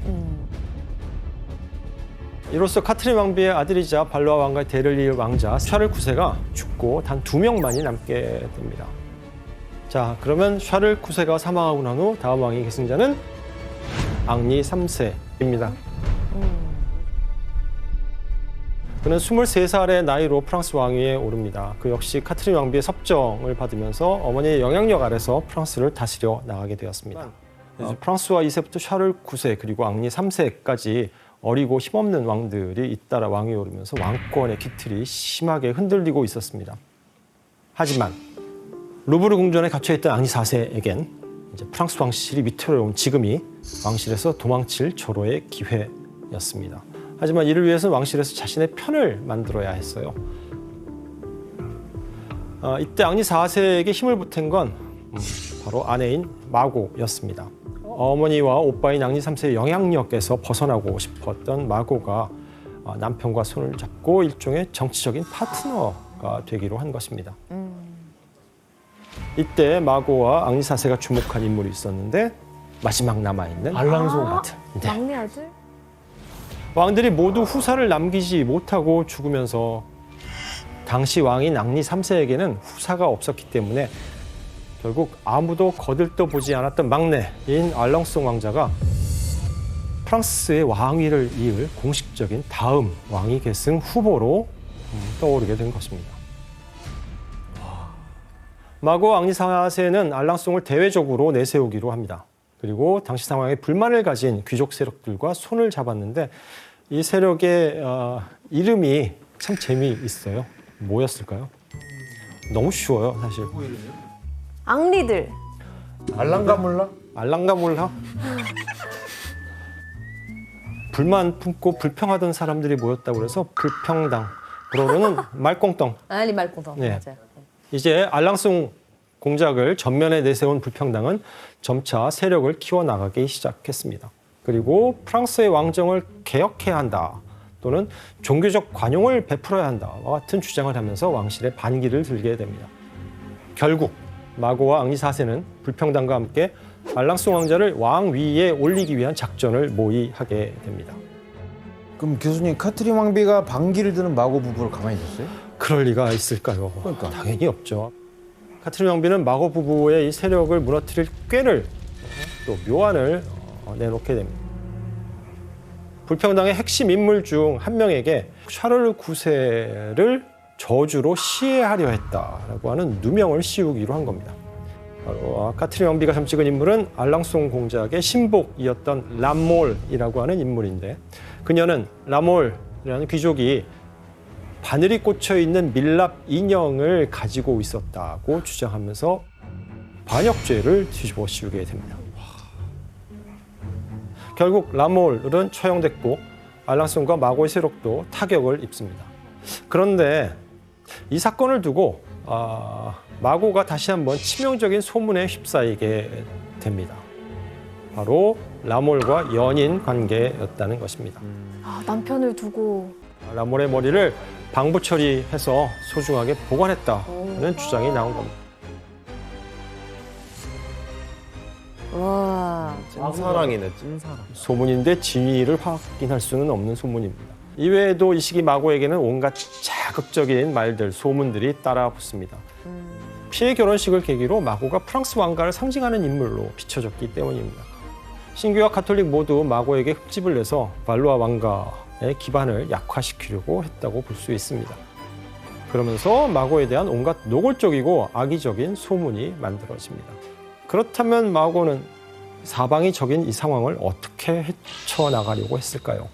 이로써 카트린 왕비의 아들이자 발로아 왕가의 대를 이을 왕자 샤를 9세가 죽고 단 2명만이 남게 됩니다. 자, 그러면 샤를 9세가 사망하고 난 후 다음 왕위 계승자는 앙리 3세입니다. 그는 23살의 나이로 프랑스 왕위에 오릅니다. 그 역시 카트린 왕비의 섭정을 받으면서 어머니의 영향력 아래서 프랑스를 다스려 나가게 되었습니다. 프랑스와 2세부터 샤를 9세 그리고 앙리 3세까지 어리고 힘없는 왕들이 잇따라 왕위에 오르면서 왕권의 기틀이 심하게 흔들리고 있었습니다. 하지만 루브르 궁전에 갇혀있던 앙리 4세에겐 이제 프랑스 왕실이 위태로운 지금이 왕실에서 도망칠 절호의 기회였습니다. 하지만 이를 위해서는 왕실에서 자신의 편을 만들어야 했어요. 이때 앙리 4세에게 힘을 보탠 건 바로 아내인 마고였습니다. 어머니와 오빠인 앙리 3세의 영향력에서 벗어나고 싶었던 마고가 남편과 손을 잡고 일종의 정치적인 파트너가 되기로 한 것입니다. 이때 마고와 앙리 4세가 주목한 인물이 있었는데 마지막 남아있는 알랑송 아들. 네. 막내 아들? 왕들이 모두 후사를 남기지 못하고 죽으면서 당시 왕인 앙리 3세에게는 후사가 없었기 때문에 결국 아무도 거들떠보지 않았던 막내인 알랑송 왕자가 프랑스의 왕위를 이을 공식적인 다음 왕위 계승 후보로 떠오르게 된 것입니다. 마고 앙리 4세는 알랑송을 대외적으로 내세우기로 합니다. 그리고 당시 상황에 불만을 가진 귀족 세력들과 손을 잡았는데 이 세력의 이름이 참 재미있어요. 뭐였을까요? 너무 쉬워요, 사실. 앙리들. 알랑가몰라? 알랑가몰라? 불만 품고 불평하던 사람들이 모였다고 그래서 불평당. 불어로는 말꽁덩. 아니 말고도 네. 맞아요. 이제 알랑송 공작을 전면에 내세운 불평당은 점차 세력을 키워나가기 시작했습니다. 그리고 프랑스의 왕정을 개혁해야 한다 또는 종교적 관용을 베풀어야 한다와 같은 주장을 하면서 왕실의 반기를 들게 됩니다. 결국 마고와 앙리 4세는 불평당과 함께 알랑송 왕자를 왕위에 올리기 위한 작전을 모의하게 됩니다. 그럼 교수님 카트린 왕비가 반기를 드는 마고 부부를 가만히 뒀어요? 그럴 리가 있을까요? 그러니까. 당연히 없죠. 카트린 왕비는 마고 부부의 이 세력을 무너뜨릴 꾀를 또 묘안을 내놓게 됩니다. 불평당의 핵심 인물 중 한 명에게 샤를 9세를 저주로 시해하려 했다라고 하는 누명을 씌우기로 한 겁니다. 바로 카트린 왕비가 점 찍은 인물은 알랑송 공작의 신복이었던 람몰이라고 하는 인물인데, 그녀는 람몰이라는 귀족이 바늘이 꽂혀 있는 밀랍 인형을 가지고 있었다고 주장하면서 반역죄를 뒤집어 씌우게 됩니다. 결국 람몰은 처형됐고 알랑송과 마고의 세력도 타격을 입습니다. 그런데 이 사건을 두고 마고가 다시 한번 치명적인 소문에 휩싸이게 됩니다. 바로 람몰과 연인 관계였다는 것입니다. 아, 남편을 두고. 람몰의 머리를 방부 처리해서 소중하게 보관했다는 주장이 나온 겁니다. 와. 찐사랑이네, 찐사랑. 소문인데 진위를 확인할 수는 없는 소문입니다. 이외에도 이 시기 마고에게는 온갖 자극적인 말들, 소문들이 따라붙습니다. 피해 결혼식을 계기로 마고가 프랑스 왕가를 상징하는 인물로 비춰졌기 때문입니다. 신교와 가톨릭 모두 마고에게 흠집을 내서 발로아 왕가의 기반을 약화시키려고 했다고 볼 수 있습니다. 그러면서 마고에 대한 온갖 노골적이고 악의적인 소문이 만들어집니다. 그렇다면 마고는 사방이 적인 이 상황을 어떻게 헤쳐나가려고 했을까요?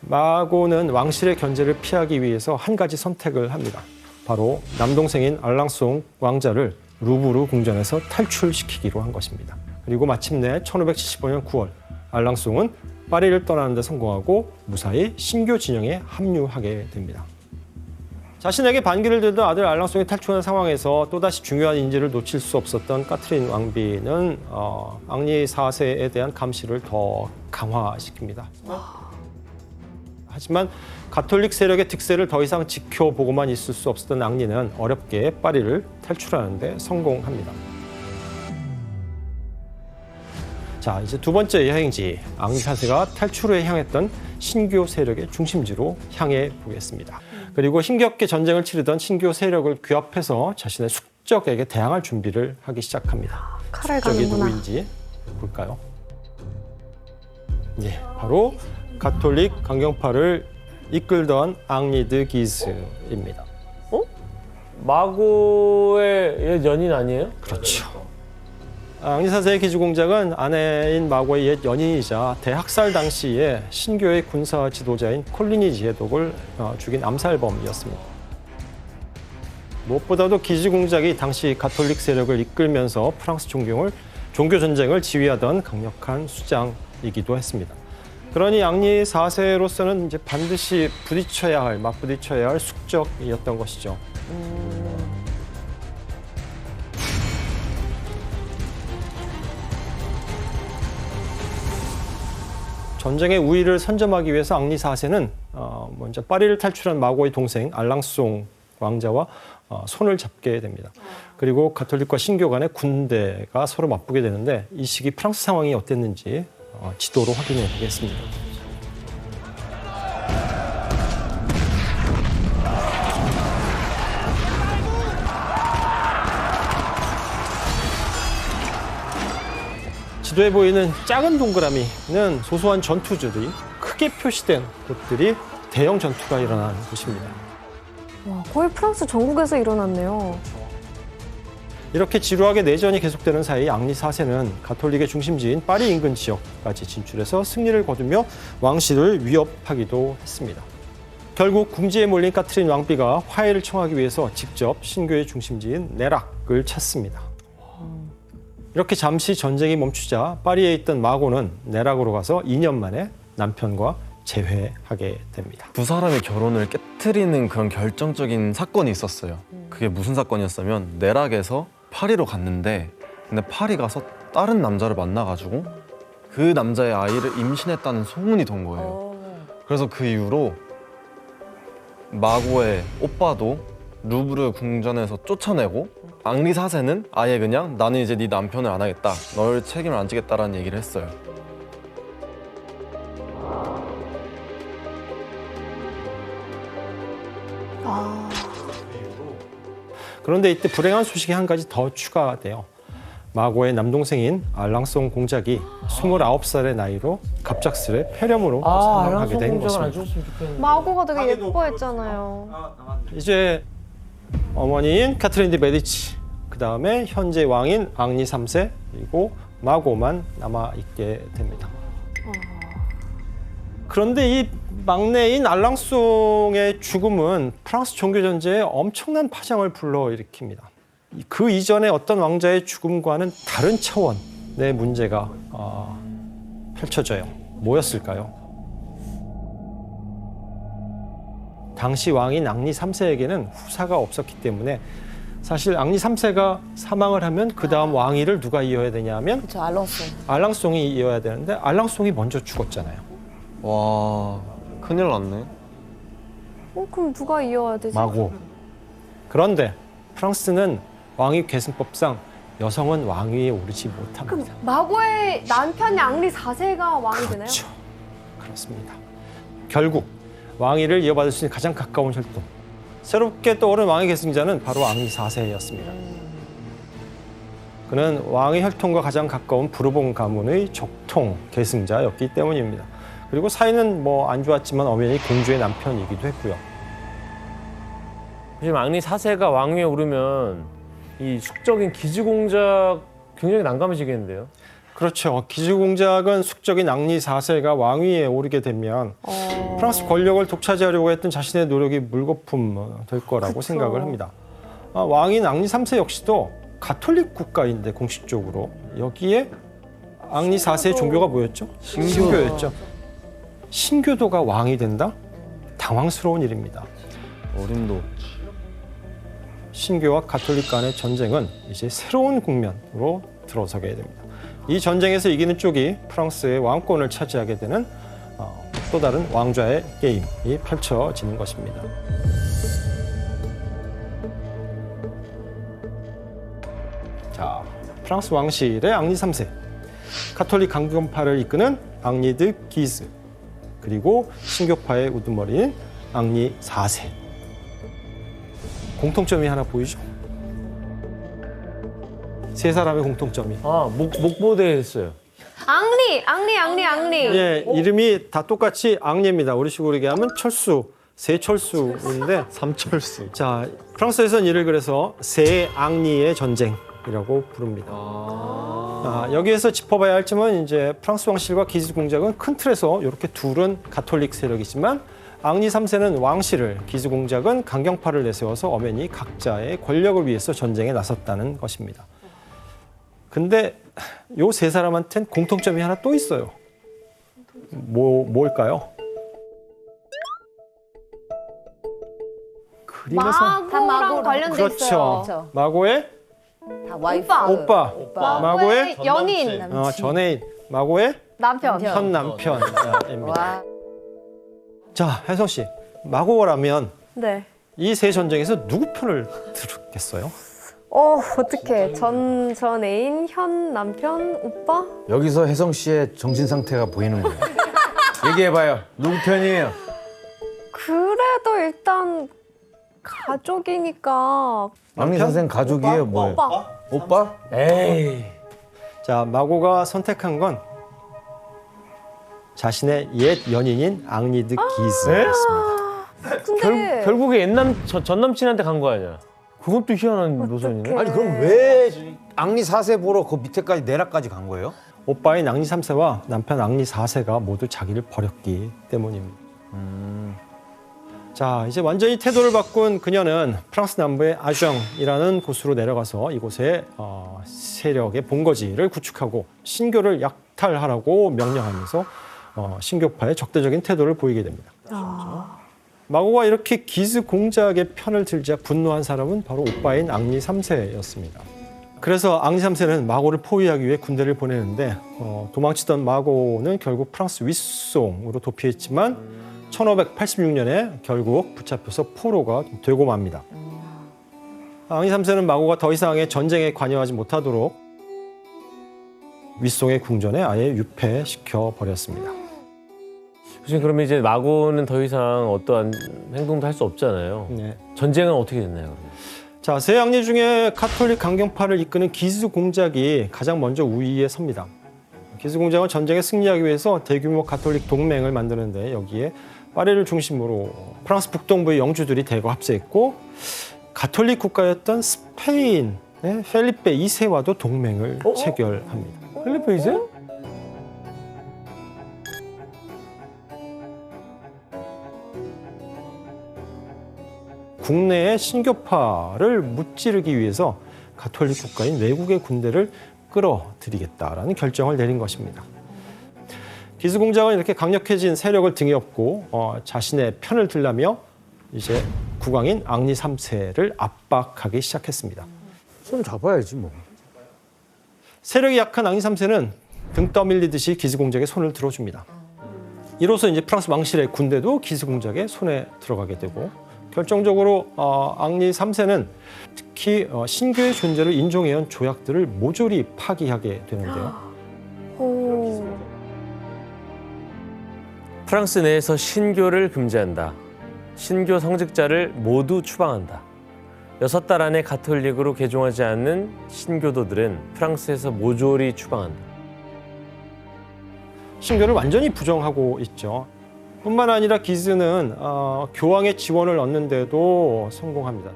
마고는 왕실의 견제를 피하기 위해서 한 가지 선택을 합니다. 바로 남동생인 알랑송 왕자를 루브르 궁전에서 탈출시키기로 한 것입니다. 그리고 마침내 1575년 9월 알랑송은 파리를 떠나는 데 성공하고 무사히 신교 진영에 합류하게 됩니다. 자신에게 반기를 들던 아들 알랑송이 탈출한 상황에서 또다시 중요한 인지를 놓칠 수 없었던 카트린 왕비는 앙리 4세에 대한 감시를 더 강화시킵니다. 하지만 가톨릭 세력의 득세를 더 이상 지켜보고만 있을 수 없었던 앙리는 어렵게 파리를 탈출하는 데 성공합니다. 자, 이제 두 번째 여행지, 앙리 4세가 탈출을 향했던 신교 세력의 중심지로 향해 보겠습니다. 그리고 힘겹게 전쟁을 치르던 신교 세력을 규합해서 자신의 숙적에게 대항할 준비를 하기 시작합니다. 칼을 숙적이 가는구나. 누구인지 볼까요? 네, 바로 가톨릭 강경파를 이끌던 앙리 드 기즈입니다. 마고의 옛 연인 아니에요? 그렇죠. 앙리 4세의 기주공작은 아내인 마고의 옛 연인이자 대학살 당시에 신교의 군사 지도자인 콜리니 제독을 죽인 암살범이었습니다. 무엇보다도 기주공작이 당시 가톨릭 세력을 이끌면서 프랑스 종교 전쟁을 지휘하던 강력한 수장이기도 했습니다. 그러니 앙리 4세로서는 이제 반드시 맞부딪혀야 할 숙적이었던 것이죠. 전쟁의 우위를 선점하기 위해서 앙리 4세는 먼저 파리를 탈출한 마고의 동생 알랑송 왕자와 손을 잡게 됩니다. 그리고 가톨릭과 신교 간의 군대가 서로 맞붙게 되는데 이 시기 프랑스 상황이 어땠는지 지도로 확인해 보겠습니다. 지도에 보이는 작은 동그라미는 소소한 전투들이 크게 표시된 곳들이 대형 전투가 일어난 곳입니다. 와, 거의 프랑스 전국에서 일어났네요. 이렇게 지루하게 내전이 계속되는 사이 앙리 4세는 가톨릭의 중심지인 파리 인근 지역까지 진출해서 승리를 거두며 왕실을 위협하기도 했습니다. 결국 궁지에 몰린 카트린 왕비가 화해를 청하기 위해서 직접 신교의 중심지인 네락을 찾습니다. 이렇게 잠시 전쟁이 멈추자 파리에 있던 마고는 네락으로 가서 2년 만에 남편과 재회하게 됩니다. 두 사람의 결혼을 깨트리는 그런 결정적인 사건이 있었어요. 그게 무슨 사건이었냐면 네락에서 파리로 갔는데 근데 파리 가서 다른 남자를 만나가지고 그 남자의 아이를 임신했다는 소문이 돈 거예요. 그래서 그 이후로 마고의 오빠도 루브르 궁전에서 쫓아내고 앙리 4세는 아예 그냥 나는 이제 네 남편을 안 하겠다. 널 책임을 안 지겠다라는 얘기를 했어요. 그런데 이때 불행한 소식이 한 가지 더 추가돼요. 마고의 남동생인 알랑송 공작이 29살의 나이로 갑작스레 폐렴으로 사망하게 된 것입니다. 마고가 되게 예뻐했잖아요. 이제 어머니인 카트린 디 메디치, 그 다음에 현재 왕인 앙리 3세, 그리고 마고만 남아있게 됩니다. 그런데 이 막내인 알랑송의 죽음은 프랑스 종교전쟁에 엄청난 파장을 불러일으킵니다. 그 이전에 어떤 왕자의 죽음과는 다른 차원의 문제가 펼쳐져요. 뭐였을까요? 당시 왕인 앙리 3세에게는 후사가 없었기 때문에 사실 앙리 3세가 사망을 하면 그 다음 왕위를 누가 이어야 되냐 하면 그렇죠. 알론소. 알랑송이 이어야 되는데 알랑송이 먼저 죽었잖아요. 와, 큰일 났네. 그럼 누가 이어야 되지? 마고. 그런데 프랑스는 왕위 계승법상 여성은 왕위에 오르지 못합니다. 그럼 마고의 남편이 앙리 4세가 왕이 되나요? 그렇죠. 그렇습니다. 결국 왕위를 이어받을 수 있는 가장 가까운 혈통, 새롭게 떠오른 왕위 계승자는 바로 앙리 4세였습니다. 그는 왕의 혈통과 가장 가까운 부르봉 가문의 적통 계승자였기 때문입니다. 그리고 사이는 뭐 안 좋았지만 엄연히 공주의 남편이기도 했고요. 지금 앙리 4세가 왕위에 오르면 이 숙적인 기즈공작 굉장히 난감해지겠는데요? 그렇죠. 기즈공작은 숙적인 앙리 4세가 왕위에 오르게 되면 프랑스 권력을 독차지하려고 했던 자신의 노력이 물거품 될 거라고 그쵸. 생각을 합니다. 왕인 앙리 3세 역시도 가톨릭 국가인데 공식적으로 여기에 앙리 4세의 종교가 뭐였죠? 신교였죠. 신교도가 왕이 된다? 당황스러운 일입니다. 어림도. 신교와 가톨릭 간의 전쟁은 이제 새로운 국면으로 들어서게 됩니다. 이 전쟁에서 이기는 쪽이 프랑스의 왕권을 차지하게 되는 또 다른 왕좌의 게임이 펼쳐지는 것입니다. 자, 프랑스 왕실의 앙리 3세, 가톨릭 강경파를 이끄는 앙리 드 기즈, 그리고 신교파의 우두머리인 앙리 4세. 공통점이 하나 보이죠? 세 사람의 공통점이. 목보대 했어요. 앙리. 예, 이름이 다 똑같이 앙리입니다. 우리식으로 얘기하면 철수, 세철수인데 삼철수. 자, 프랑스에서는 이를 그래서 세 앙리의 전쟁이라고 부릅니다. 여기에서 짚어봐야 할 점은 이제 프랑스 왕실과 기즈 공작은 큰 틀에서 이렇게 둘은 가톨릭 세력이지만 앙리 3세는 왕실을, 기즈 공작은 강경파를 내세워서 엄연히 각자의 권력을 위해서 전쟁에 나섰다는 것입니다. 근데 요 세 사람한텐 공통점이 하나 또 있어요. 뭘까요? 그림에서 마고랑 관련돼 그렇죠. 있어요. 마고의 다 와이프. 오빠, 마고의 연인, 전애인, 마고의 남편. 현 남편입니다. 와. 자, 혜성 씨, 마고라면 네. 이 세 전쟁에서 누구 편을 들었겠어요? 어떡해. 전 애인, 현 남편, 오빠? 여기서 혜성 씨의 정신 상태가 보이는 거예요. 얘기해봐요. 누구 편이에요? 그래도 일단 가족이니까. 앙리 선생 가족이에요, 뭐예요? 오빠. 오빠? 에이. 자, 마고가 선택한 건 자신의 옛 연인인 앙리드 기즈였습니다. 근데 결국에 전 남친한테 간 거 아니야? 그것도 희한한 노선이네. 어떡해. 아니 그럼 왜 앙리 4세 보러 그 밑에까지 내라까지 간 거예요? 오빠인 앙리 3세와 남편 앙리 4세가 모두 자기를 버렸기 때문입니다. 자, 이제 완전히 태도를 바꾼 그녀는 프랑스 남부의 아정이라는 곳으로 내려가서 이곳에 세력의 본거지를 구축하고 신교를 약탈하라고 명령하면서 신교파의 적대적인 태도를 보이게 됩니다. 마고가 이렇게 기즈 공작의 편을 들자 분노한 사람은 바로 오빠인 앙리 3세였습니다. 그래서 앙리 3세는 마고를 포위하기 위해 군대를 보내는데 도망치던 마고는 결국 프랑스 윗송으로 도피했지만 1586년에 결국 붙잡혀서 포로가 되고 맙니다. 앙리 3세는 마고가 더 이상의 전쟁에 관여하지 못하도록 윗송의 궁전에 아예 유폐시켜 버렸습니다. 그러면 이제 마고는 더 이상 어떠한 행동도 할 수 없잖아요. 네. 전쟁은 어떻게 됐나요? 그러면? 자, 세 왕리 중에 가톨릭 강경파를 이끄는 기스 공작이 가장 먼저 우위에 섭니다. 기스 공작은 전쟁에 승리하기 위해서 대규모 가톨릭 동맹을 만드는데 여기에 파리를 중심으로 프랑스 북동부의 영주들이 대거 합세했고 가톨릭 국가였던 스페인의 펠리페 2세와도 동맹을 체결합니다. 펠리페 2세? 국내의 신교파를 무찌르기 위해서 가톨릭 국가인 외국의 군대를 끌어들이겠다라는 결정을 내린 것입니다. 기스 공작은 이렇게 강력해진 세력을 등에 업고 자신의 편을 들라며 이제 국왕인 앙리 3세를 압박하기 시작했습니다. 손 잡아야지 뭐. 세력이 약한 앙리 3세는 등 떠밀리듯이 기스 공작의 손을 들어줍니다. 이로써 이제 프랑스 왕실의 군대도 기스 공작의 손에 들어가게 되고 결정적으로 앙리 3세는 특히 신교의 존재를 인정해온 조약들을 모조리 파기하게 되는데요. 오. 프랑스 내에서 신교를 금지한다. 신교 성직자를 모두 추방한다. 6달 안에 가톨릭으로 개종하지 않는 신교도들은 프랑스에서 모조리 추방한다. 신교를 완전히 부정하고 있죠. 뿐만 아니라 기스는 교황의 지원을 얻는데도 성공합니다.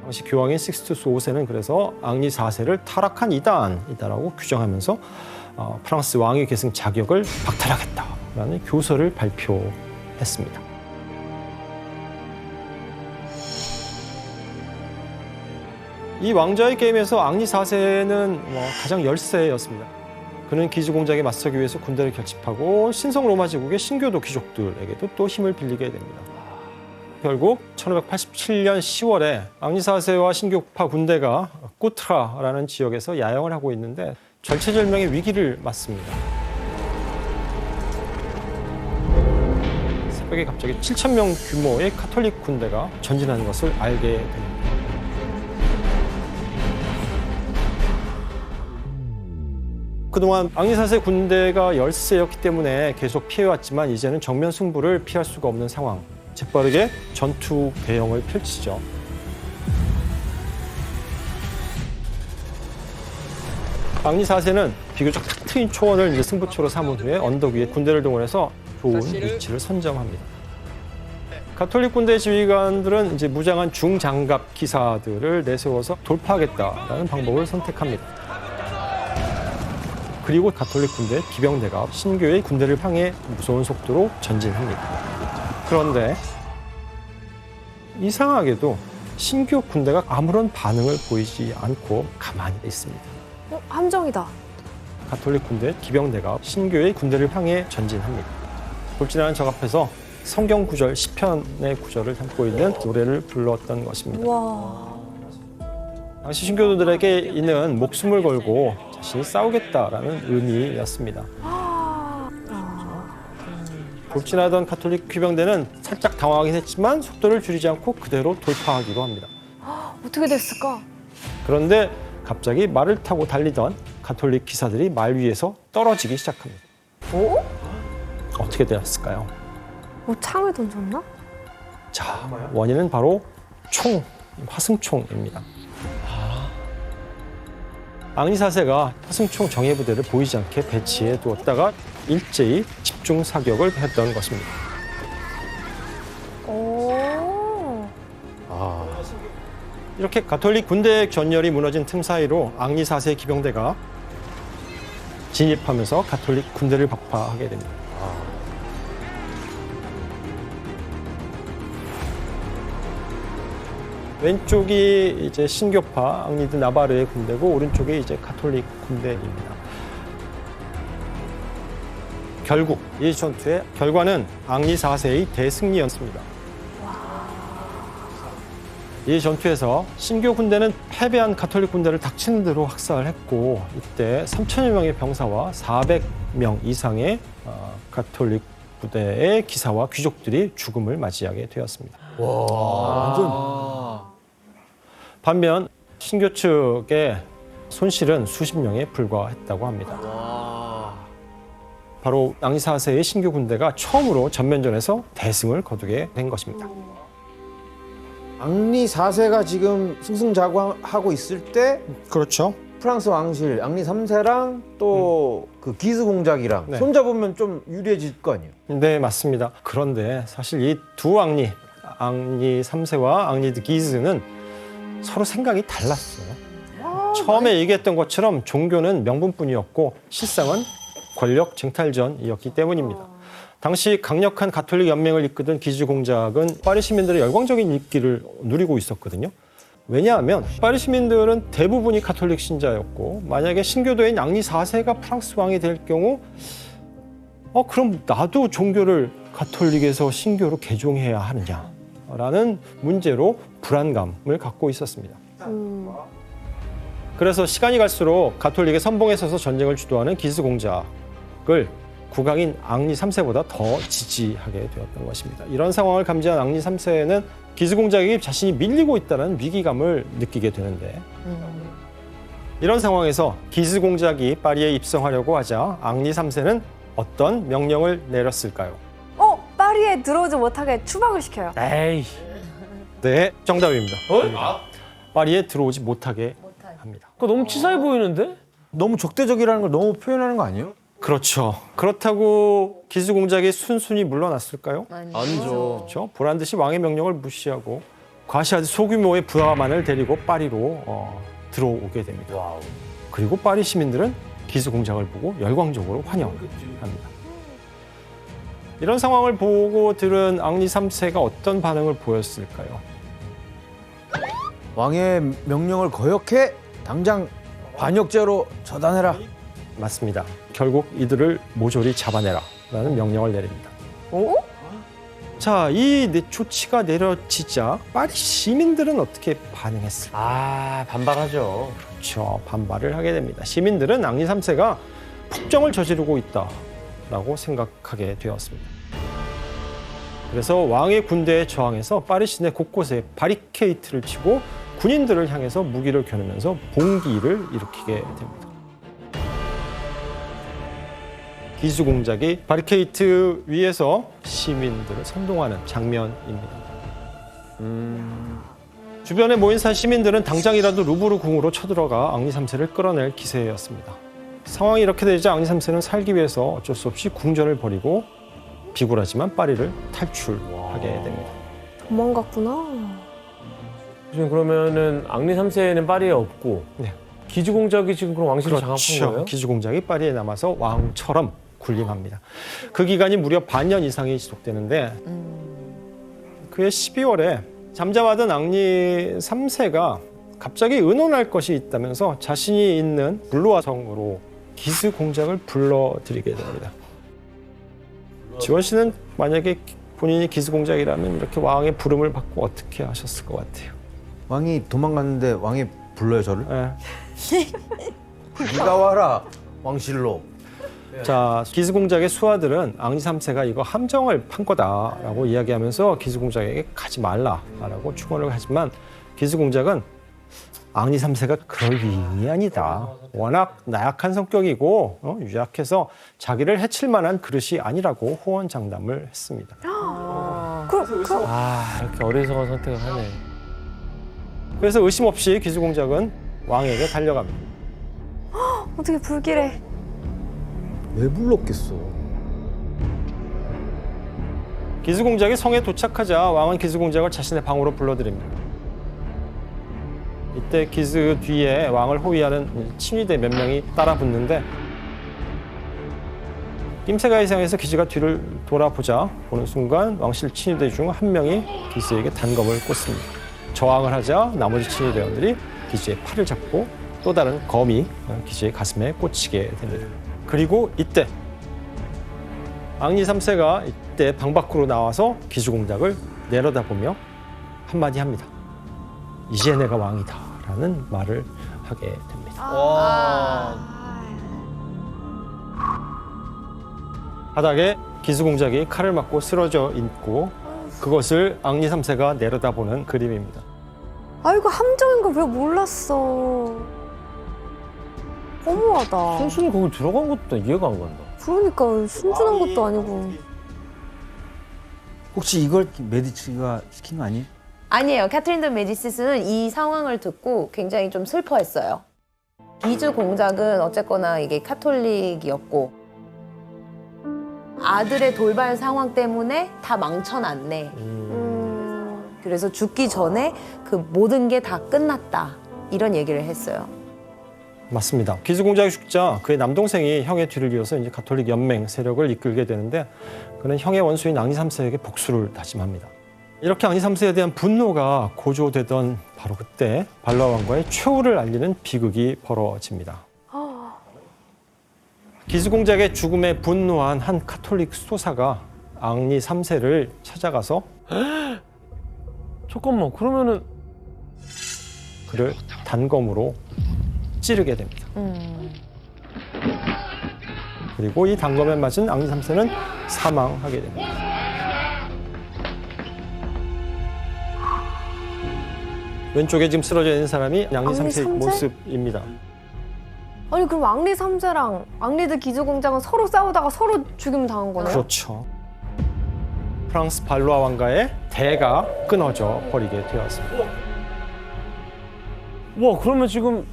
당시 교황인 식스투스 5세는 그래서 앙리 4세를 타락한 이단이다라고 규정하면서 프랑스 왕위 계승 자격을 박탈하겠다라는 교서를 발표했습니다. 이 왕좌의 게임에서 앙리 4세는 가장 열세였습니다. 그는 기스 공작에 맞서기 위해서 군대를 결집하고 신성 로마 제국의 신교도 귀족들에게도 또 힘을 빌리게 됩니다. 결국 1587년 10월에 앙리 4세와 신교파 군대가 꾸트라라는 지역에서 야영을 하고 있는데 절체절명의 위기를 맞습니다. 새벽에 갑자기 7,000명 규모의 가톨릭 군대가 전진하는 것을 알게 됩니다. 그동안 앙리 4세 군대가 열세였기 때문에 계속 피해왔지만 이제는 정면 승부를 피할 수가 없는 상황. 재빠르게 전투 대형을 펼치죠. 앙리 4세는 비교적 탁 트인 초원을 이제 승부처로 삼은 후에 언덕 위에 군대를 동원해서 좋은 위치를 선점합니다. 가톨릭 군대 지휘관들은 이제 무장한 중장갑 기사들을 내세워서 돌파하겠다라는 방법을 선택합니다. 그리고 가톨릭 군대 기병대가 신교의 군대를 향해 무서운 속도로 전진합니다. 그런데 이상하게도 신교 군대가 아무런 반응을 보이지 않고 가만히 있습니다. 함정이다. 가톨릭 군대 기병대가 신교의 군대를 향해 전진합니다. 돌진하는 적 앞에서 성경 구절 시편의 구절을 담고 있는 노래를 불렀던 것입니다. 와. 당시 신교도들에게 이는 목숨을 걸고 자신이 싸우겠다라는 의미였습니다. 돌진하던 가톨릭 귀병대는 살짝 당황하긴 했지만 속도를 줄이지 않고 그대로 돌파하기로 합니다. 어떻게 됐을까? 그런데 갑자기 말을 타고 달리던 가톨릭 기사들이 말 위에서 떨어지기 시작합니다. 어떻게 되었을까요? 뭐 창을 던졌나? 자, 원인은 바로 화승총입니다. 앙리 4세가 화승총 정예부대를 보이지 않게 배치해 두었다가 일제히 집중 사격을 했던 것입니다. 오. 이렇게 가톨릭 군대 전열이 무너진 틈 사이로 앙리 4세 기병대가 진입하면서 가톨릭 군대를 박파하게 됩니다. 왼쪽이 이제 신교파 앙리 드 나바르의 군대고 오른쪽이 이제 가톨릭 군대입니다. 결국 이 전투의 결과는 앙리 4세의 대승리였습니다. 이 전투에서 신교 군대는 패배한 가톨릭 군대를 닥치는 대로 학살했고 이때 3,000여 명의 병사와 400명 이상의 가톨릭 부대의 기사와 귀족들이 죽음을 맞이하게 되었습니다. 완전. 반면 신교 측의 손실은 수십 명에 불과했다고 합니다. 바로 앙리 4세의 신교 군대가 처음으로 전면전에서 대승을 거두게 된 것입니다. 앙리 4세가 지금 승승자구하고 있을 때 그렇죠. 프랑스 왕실 앙리 3세랑 또 그 기스 공작이랑 네. 손잡으면 좀 유리해질 거 아니에요? 네, 맞습니다. 그런데 사실 이 두 앙리 3세와 앙리 드 기즈는 서로 생각이 달랐어요. 처음에 얘기했던 것처럼 종교는 명분뿐이었고 실상은 권력 쟁탈전이었기 때문입니다. 당시 강력한 가톨릭 연맹을 이끄던 기즈 공작은 파리 시민들의 열광적인 인기를 누리고 있었거든요. 왜냐하면 파리 시민들은 대부분이 가톨릭 신자였고 만약에 신교도인 앙리 4세가 프랑스 왕이 될 경우 그럼 나도 종교를 가톨릭에서 신교로 개종해야 하느냐라는 문제로 불안감을 갖고 있었습니다. 그래서 시간이 갈수록 가톨릭의 선봉에 서서 전쟁을 주도하는 기스 공작을 국왕인 앙리 3세보다 더 지지하게 되었던 것입니다. 이런 상황을 감지한 앙리 3세는 기스 공작이 자신이 밀리고 있다는 위기감을 느끼게 되는데 이런 상황에서 기스 공작이 파리에 입성하려고 하자 앙리 3세는 어떤 명령을 내렸을까요? 파리에 들어오지 못하게 추방을 시켜요. 에이. 네, 정답입니다. 파리에 들어오지 못하게 합니다. 그거 너무 치사해 보이는데? 너무 적대적이라는 걸 너무 표현하는 거 아니에요? 그렇죠. 그렇다고 기스 공작이 순순히 물러났을까요? 아니죠. 그렇죠. 보란 듯이 왕의 명령을 무시하고 과시하듯 소규모의 부하만을 데리고 파리로 들어오게 됩니다. 그리고 파리 시민들은 기스 공작을 보고 열광적으로 환영합니다. 이런 상황을 보고 들은 앙리 3세가 어떤 반응을 보였을까요? 왕의 명령을 거역해 당장 반역죄로 처단해라. 맞습니다. 결국 이들을 모조리 잡아내라라는 명령을 내립니다. 자, 이 조치가 내려지자 파리 시민들은 어떻게 반응했을까요? 반발하죠. 그렇죠. 반발을 하게 됩니다. 시민들은 앙리 3세가 폭정을 저지르고 있다라고 생각하게 되었습니다. 그래서 왕의 군대에 저항해서 파리 시내 곳곳에 바리케이트를 치고 군인들을 향해서 무기를 겨누면서 봉기를 일으키게 됩니다. 기스 공작이 바리케이트 위에서 시민들을 선동하는 장면입니다. 주변에 모인 시민들은 당장이라도 루브르 궁으로 쳐들어가 앙리 3세를 끌어낼 기세였습니다. 상황이 이렇게 되자 앙리 3세는 살기 위해서 어쩔 수 없이 궁전을 버리고 비굴하지만 파리를 탈출하게 됩니다. 도망갔구나. 지금 그러면은 앙리 3세는 파리에 없고 네. 기즈 공작이 지금 그럼 왕실을 장악한 거예요? 기즈 공작이 파리에 남아서 왕처럼 군림합니다. 그 기간이 무려 반년 이상이 지속되는데 그해 12월에 잠잠하던 앙리 3세가 갑자기 의논할 것이 있다면서 자신이 있는 블루아 성으로 기스 공작을 불러들이게 됩니다. 지원 씨는 만약에 본인이 기스 공작이라면 이렇게 왕의 부름을 받고 어떻게 하셨을 것 같아요? 왕이 도망갔는데 왕이 불러요 저를? 네. 네가 와라 왕실로. 자, 기스 공작의 수하들은 앙리 3세가 이거 함정을 판 거다라고 이야기하면서 기스 공작에게 가지 말라라고 충원을 하지만 기스 공작은 앙리 3세가 그럴 위인이 아니다. 워낙 나약한 성격이고 유약해서 자기를 해칠 만한 그릇이 아니라고 호언장담을 했습니다. 이렇게 어리석은 선택을 하네. 그래서 의심 없이 기스 공작은 왕에게 달려갑니다. 어떻게 불길해. 왜 불렀겠어? 기스 공작이 성에 도착하자 왕은 기스 공작을 자신의 방으로 불러들입니다. 이때 기스 뒤에 왕을 호위하는 친위대 몇 명이 따라 붙는데 낌새가 이상해서 기스가 뒤를 돌아보자 보는 순간 왕실 친위대 중 한 명이 기스에게 단검을 꽂습니다. 저항을 하자 나머지 친위대원들이 기스의 팔을 잡고 또 다른 검이 기스의 가슴에 꽂히게 됩니다. 그리고 이때 앙리 3세가 이때 방 밖으로 나와서 기스 공작을 내려다보며 한마디 합니다. 이제 내가 왕이다 라는 말을 하게 됩니다. 바닥에 기스 공작이 칼을 맞고 쓰러져 있고 그것을 앙리 3세가 내려다보는 그림입니다. 아이고 함정인 거 왜 몰랐어. 허무하다. 순순히 거기 들어간 것도 이해가 안 간다. 그러니까 순진한 것도 아니고. 혹시 이걸 메디치가 시킨 거 아니에요? 아니에요. 캐트린 드 메디시스는 이 상황을 듣고 굉장히 좀 슬퍼했어요. 기즈 공작은 어쨌거나 이게 카톨릭이었고 아들의 돌발 상황 때문에 다 망쳐놨네. 그래서 죽기 전에 그 모든 게 다 끝났다. 이런 얘기를 했어요. 맞습니다. 기즈 공작이 죽자 그의 남동생이 형의 뒤를 이어서 이제 가톨릭 연맹 세력을 이끌게 되는데 그는 형의 원수인 앙리 3세에게 복수를 다짐합니다. 이렇게 앙리 3세에 대한 분노가 고조되던 바로 그때 발로아 왕과의 최후를 알리는 비극이 벌어집니다. 기즈 공작의 죽음에 분노한 한 가톨릭 수도사가 앙리 3세를 찾아가서 잠깐만, 그러면은 그를 단검으로 찌르게 됩니다. 그리고 이 단검에 맞은 앙리 3세는 사망하게 됩니다. 왼쪽에 지금 쓰러져 있는 사람이 앙리 앙리 3세의 3세? 모습입니다. 아니 그럼 앙리 3세랑 앙리드 기즈공장은 서로 싸우다가 서로 죽임 당한 거네요? 그렇죠. 프랑스 발로아 왕가의 대가 끊어져 버리게 되었습니다. 와, 그러면 지금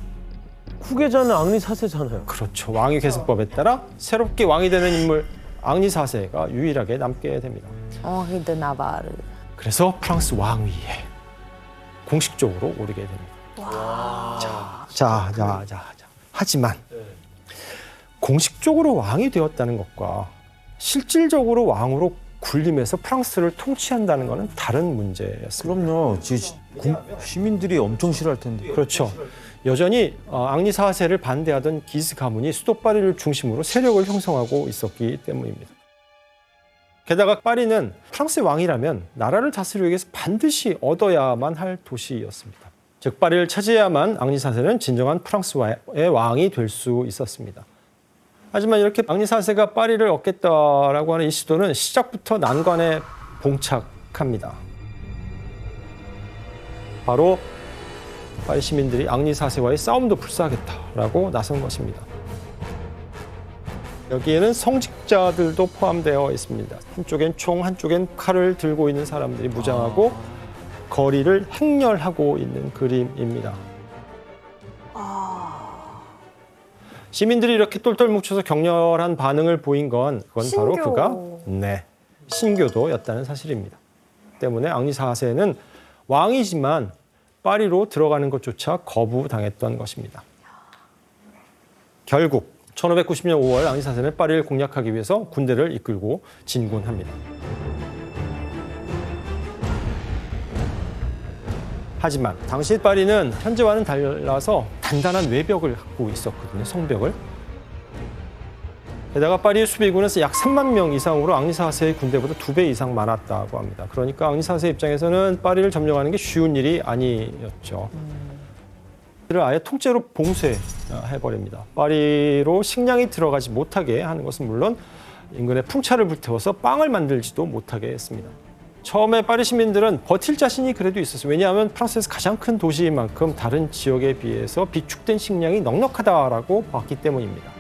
후계자는 앙리 4세잖아요. 그렇죠. 왕위 계승법에 따라 새롭게 왕이 되는 인물 앙리 4세가 유일하게 남게 됩니다. 히드 나바르. 그래서 프랑스 왕위에 공식적으로 오르게 됩니다. 자. 하지만 공식적으로 왕이 되었다는 것과 실질적으로 왕으로 군림해서 프랑스를 통치한다는 것은 다른 문제였습니다. 그럼요. 시민들이 엄청 싫어할 텐데. 그렇죠. 여전히 앙리 4세를 반대하던 기스 가문이 수도 파리를 중심으로 세력을 형성하고 있었기 때문입니다. 게다가 파리는 프랑스의 왕이라면 나라를 다스리기 위해서 반드시 얻어야만 할 도시였습니다. 즉 파리를 차지해야만 앙리 4세는 진정한 프랑스의 왕이 될 수 있었습니다. 하지만 이렇게 앙리 4세가 파리를 얻겠다라고 하는 이 시도는 시작부터 난관에 봉착합니다. 바로 파리 시민들이 앙리 4세와의 싸움도 불사하겠다라고 나선 것입니다. 여기에는 성직자들도 포함되어 있습니다. 한쪽엔 총, 한쪽엔 칼을 들고 있는 사람들이 무장하고 거리를 행렬하고 있는 그림입니다. 시민들이 이렇게 똘똘 뭉쳐서 격렬한 반응을 보인 건 그건 바로 신교. 그가 신교도였다는 사실입니다. 때문에 앙리 4세는 왕이지만 파리로 들어가는 것조차 거부당했던 것입니다. 결국 1590년 5월 앙리 4세는 파리를 공략하기 위해서 군대를 이끌고 진군합니다. 하지만 당시 파리는 현재와는 달라서 단단한 외벽을 갖고 있었거든요. 성벽을. 게다가 파리의 수비군은 약 3만 명 이상으로 앙리 4세의 군대보다 2배 이상 많았다고 합니다. 그러니까 앙리 4세 입장에서는 파리를 점령하는 게 쉬운 일이 아니었죠. 그를 아예 통째로 봉쇄해버립니다. 파리로 식량이 들어가지 못하게 하는 것은 물론 인근에 풍차를 불태워서 빵을 만들지도 못하게 했습니다. 처음에 파리 시민들은 버틸 자신이 그래도 있었어요. 왜냐하면 프랑스에서 가장 큰 도시인 만큼 다른 지역에 비해서 비축된 식량이 넉넉하다라고 봤기 때문입니다.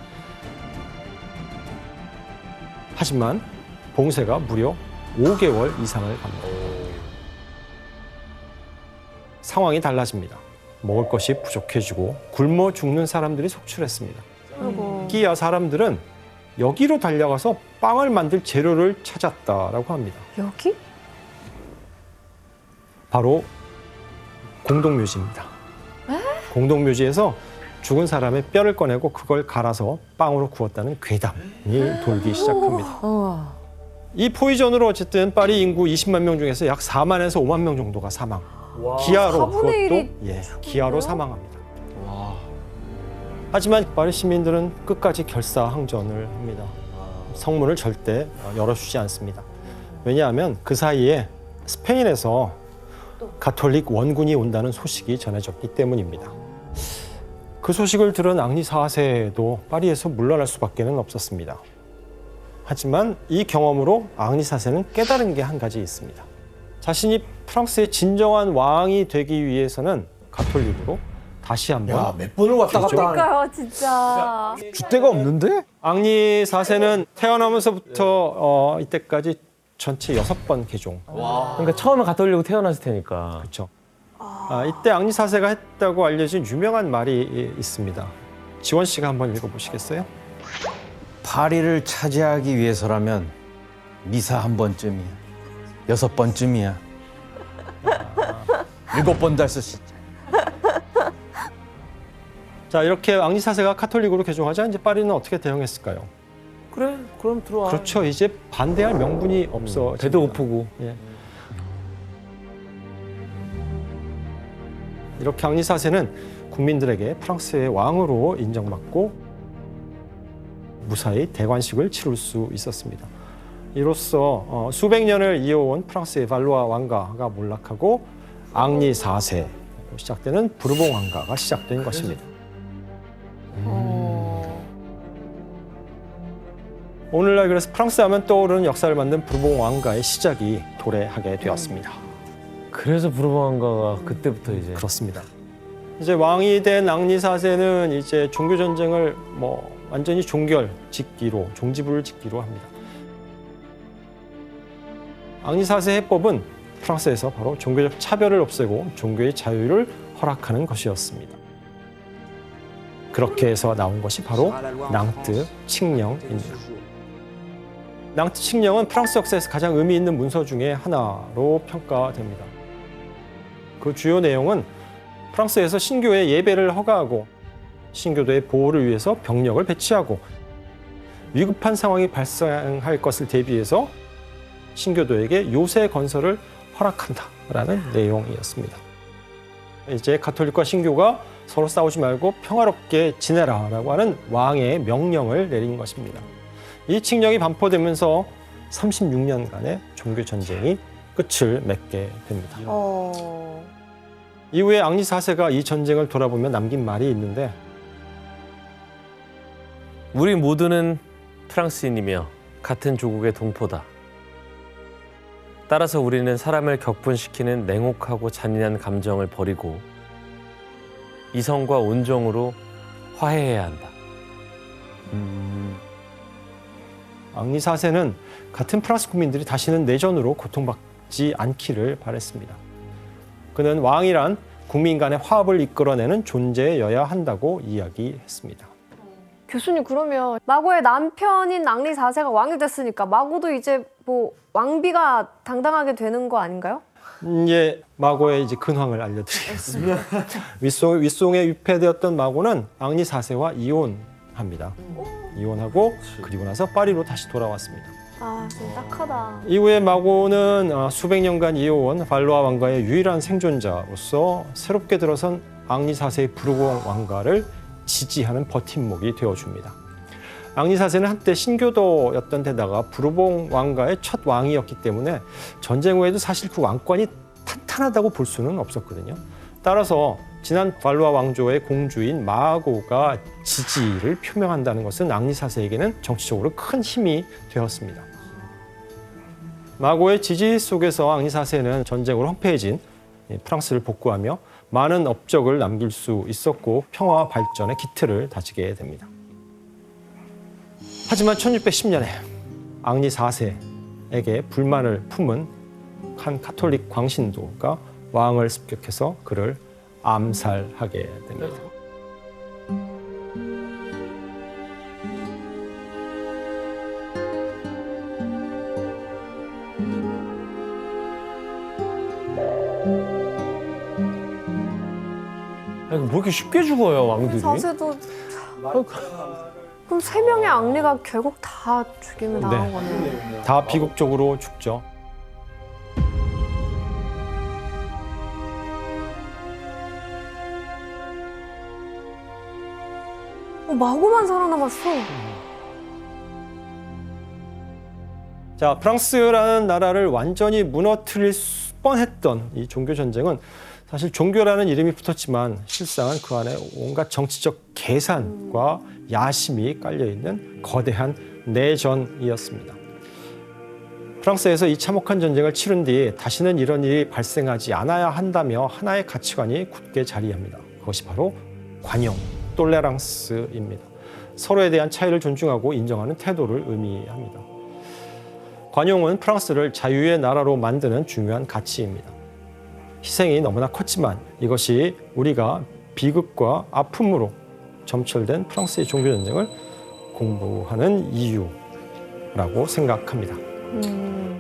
하지만 봉쇄가 무려 5개월 이상을 갑니다. 상황이 달라집니다. 먹을 것이 부족해지고 굶어 죽는 사람들이 속출했습니다. 기야 사람들은 여기로 달려가서 빵을 만들 재료를 찾았다라고 합니다. 여기? 바로 공동묘지입니다. 공동묘지에서 죽은 사람의 뼈를 꺼내고 그걸 갈아서 빵으로 구웠다는 괴담이 돌기 시작합니다. 이 포이전으로 어쨌든 파리 인구 20만 명 중에서 약 4만에서 5만 명 정도가 사망. 기아로 4분의 1이 그것도 기아로 사망합니다. 하지만 파리 시민들은 끝까지 결사항전을 합니다. 성문을 절대 열어주지 않습니다. 왜냐하면 그 사이에 스페인에서 가톨릭 원군이 온다는 소식이 전해졌기 때문입니다. 그 소식을 들은 앙리 4세도 파리에서 물러날 수밖에 없었습니다. 하지만 이 경험으로 앙리 4세는 깨달은 게 한 가지 있습니다. 자신이 프랑스의 진정한 왕이 되기 위해서는 가톨릭으로 다시 한번 몇 번을 왔다 갔다 하네. 그러니까요, 진짜. 줏대가 없는데? 앙리 4세는 태어나면서부터 이때까지 전체 6번 개종. 그러니까 처음에 가톨릭으로 태어났을 테니까. 그렇죠. 이때 앙리 4세가 했다고 알려진 유명한 말이 있습니다. 지원 씨가 한번 읽어보시겠어요? 파리를 차지하기 위해서라면 미사 한 번쯤이야. 6번쯤이야. 7번도 할 수 있지. 자, 이렇게 앙리 4세가 카톨릭으로 개종하자 이제 파리는 어떻게 대응했을까요? 그래, 그럼 들어와. 그렇죠. 이제 반대할 명분이 없어. 배도 고프고. 예. 이렇게 앙리 4세는 국민들에게 프랑스의 왕으로 인정받고 무사히 대관식을 치룰 수 있었습니다. 이로써 수백 년을 이어온 프랑스의 발로아 왕가가 몰락하고 앙리 4세로 시작되는 부르봉 왕가가 시작된 것입니다. 오늘날 그래서 프랑스 하면 떠오르는 역사를 만든 부르봉 왕가의 시작이 도래하게 되었습니다. 그래서 부르봉 왕가가 그때부터 이제. 그렇습니다. 이제 왕이 된 앙리 4세는 이제 종교 전쟁을 완전히 종지부를 짓기로 합니다. 앙리 4세 해법은 프랑스에서 바로 종교적 차별을 없애고 종교의 자유를 허락하는 것이었습니다. 그렇게 해서 나온 것이 바로 낭뜨 칙령입니다. 낭뜨 칙령은 프랑스 역사에서 가장 의미 있는 문서 중에 하나로 평가됩니다. 그 주요 내용은 프랑스에서 신교의 예배를 허가하고 신교도의 보호를 위해서 병력을 배치하고 위급한 상황이 발생할 것을 대비해서 신교도에게 요새 건설을 허락한다라는 내용이었습니다. 이제 가톨릭과 신교가 서로 싸우지 말고 평화롭게 지내라라고 하는 왕의 명령을 내린 것입니다. 이 칙령이 반포되면서 36년간의 종교 전쟁이 끝을 맺게 됩니다. 이후에 앙리 4세가 이 전쟁을 돌아보며 남긴 말이 있는데 우리 모두는 프랑스인이며 같은 조국의 동포다. 따라서 우리는 사람을 격분시키는 냉혹하고 잔인한 감정을 버리고 이성과 온정으로 화해해야 한다. 앙리 4세는 같은 프랑스 국민들이 다시는 내전으로 고통받지 않기를 바랬습니다. 그는 왕이란 국민 간의 화합을 이끌어내는 존재여야 한다고 이야기했습니다. 교수님, 그러면 마고의 남편인 앙리 4세가 왕이 됐으니까 마고도 이제 왕비가 당당하게 되는 거 아닌가요? 이제 마고의 이제 근황을 알려드리겠습니다. 윗송에 유폐되었던 마고는 앙리 4세와 이혼합니다. 이혼하고 그리고 나서 파리로 다시 돌아왔습니다. 진짜 딱하다. 이후에 마고는 수백 년간 이어온 발로아 왕가의 유일한 생존자로서 새롭게 들어선 앙리 4세의 부르봉 왕가를 지지하는 버팀목이 되어줍니다. 앙리 4세는 한때 신교도였던 데다가 부르봉 왕가의 첫 왕이었기 때문에 전쟁 후에도 사실 그 왕권이 탄탄하다고 볼 수는 없었거든요. 따라서 지난 발로아 왕조의 공주인 마고가 지지를 표명한다는 것은 앙리 4세에게는 정치적으로 큰 힘이 되었습니다. 마고의 지지 속에서 앙리 4세는 전쟁으로 황폐해진 프랑스를 복구하며 많은 업적을 남길 수 있었고 평화 발전의 기틀을 다지게 됩니다. 하지만 1610년에 앙리 4세에게 불만을 품은 한 가톨릭 광신도가 왕을 습격해서 그를 암살하게 됩니다. 아니, 뭐 이렇게 쉽게 죽어요, 왕들이? 4세도 그럼 3명의 앙리가 결국 다 죽임을 당한 거네요. 다 비극적으로 죽죠. 마고만 살아남았어. 자, 프랑스라는 나라를 완전히 무너뜨릴 뻔했던 이 종교 전쟁은 사실 종교라는 이름이 붙었지만 실상은 그 안에 온갖 정치적 계산과 야심이 깔려있는 거대한 내전이었습니다. 프랑스에서 이 참혹한 전쟁을 치른 뒤 다시는 이런 일이 발생하지 않아야 한다며 하나의 가치관이 굳게 자리합니다. 그것이 바로 관용, 톨레랑스입니다. 서로에 대한 차이를 존중하고 인정하는 태도를 의미합니다. 관용은 프랑스를 자유의 나라로 만드는 중요한 가치입니다. 희생이 너무나 컸지만 이것이 우리가 비극과 아픔으로 점철된 프랑스의 종교전쟁을 공부하는 이유라고 생각합니다.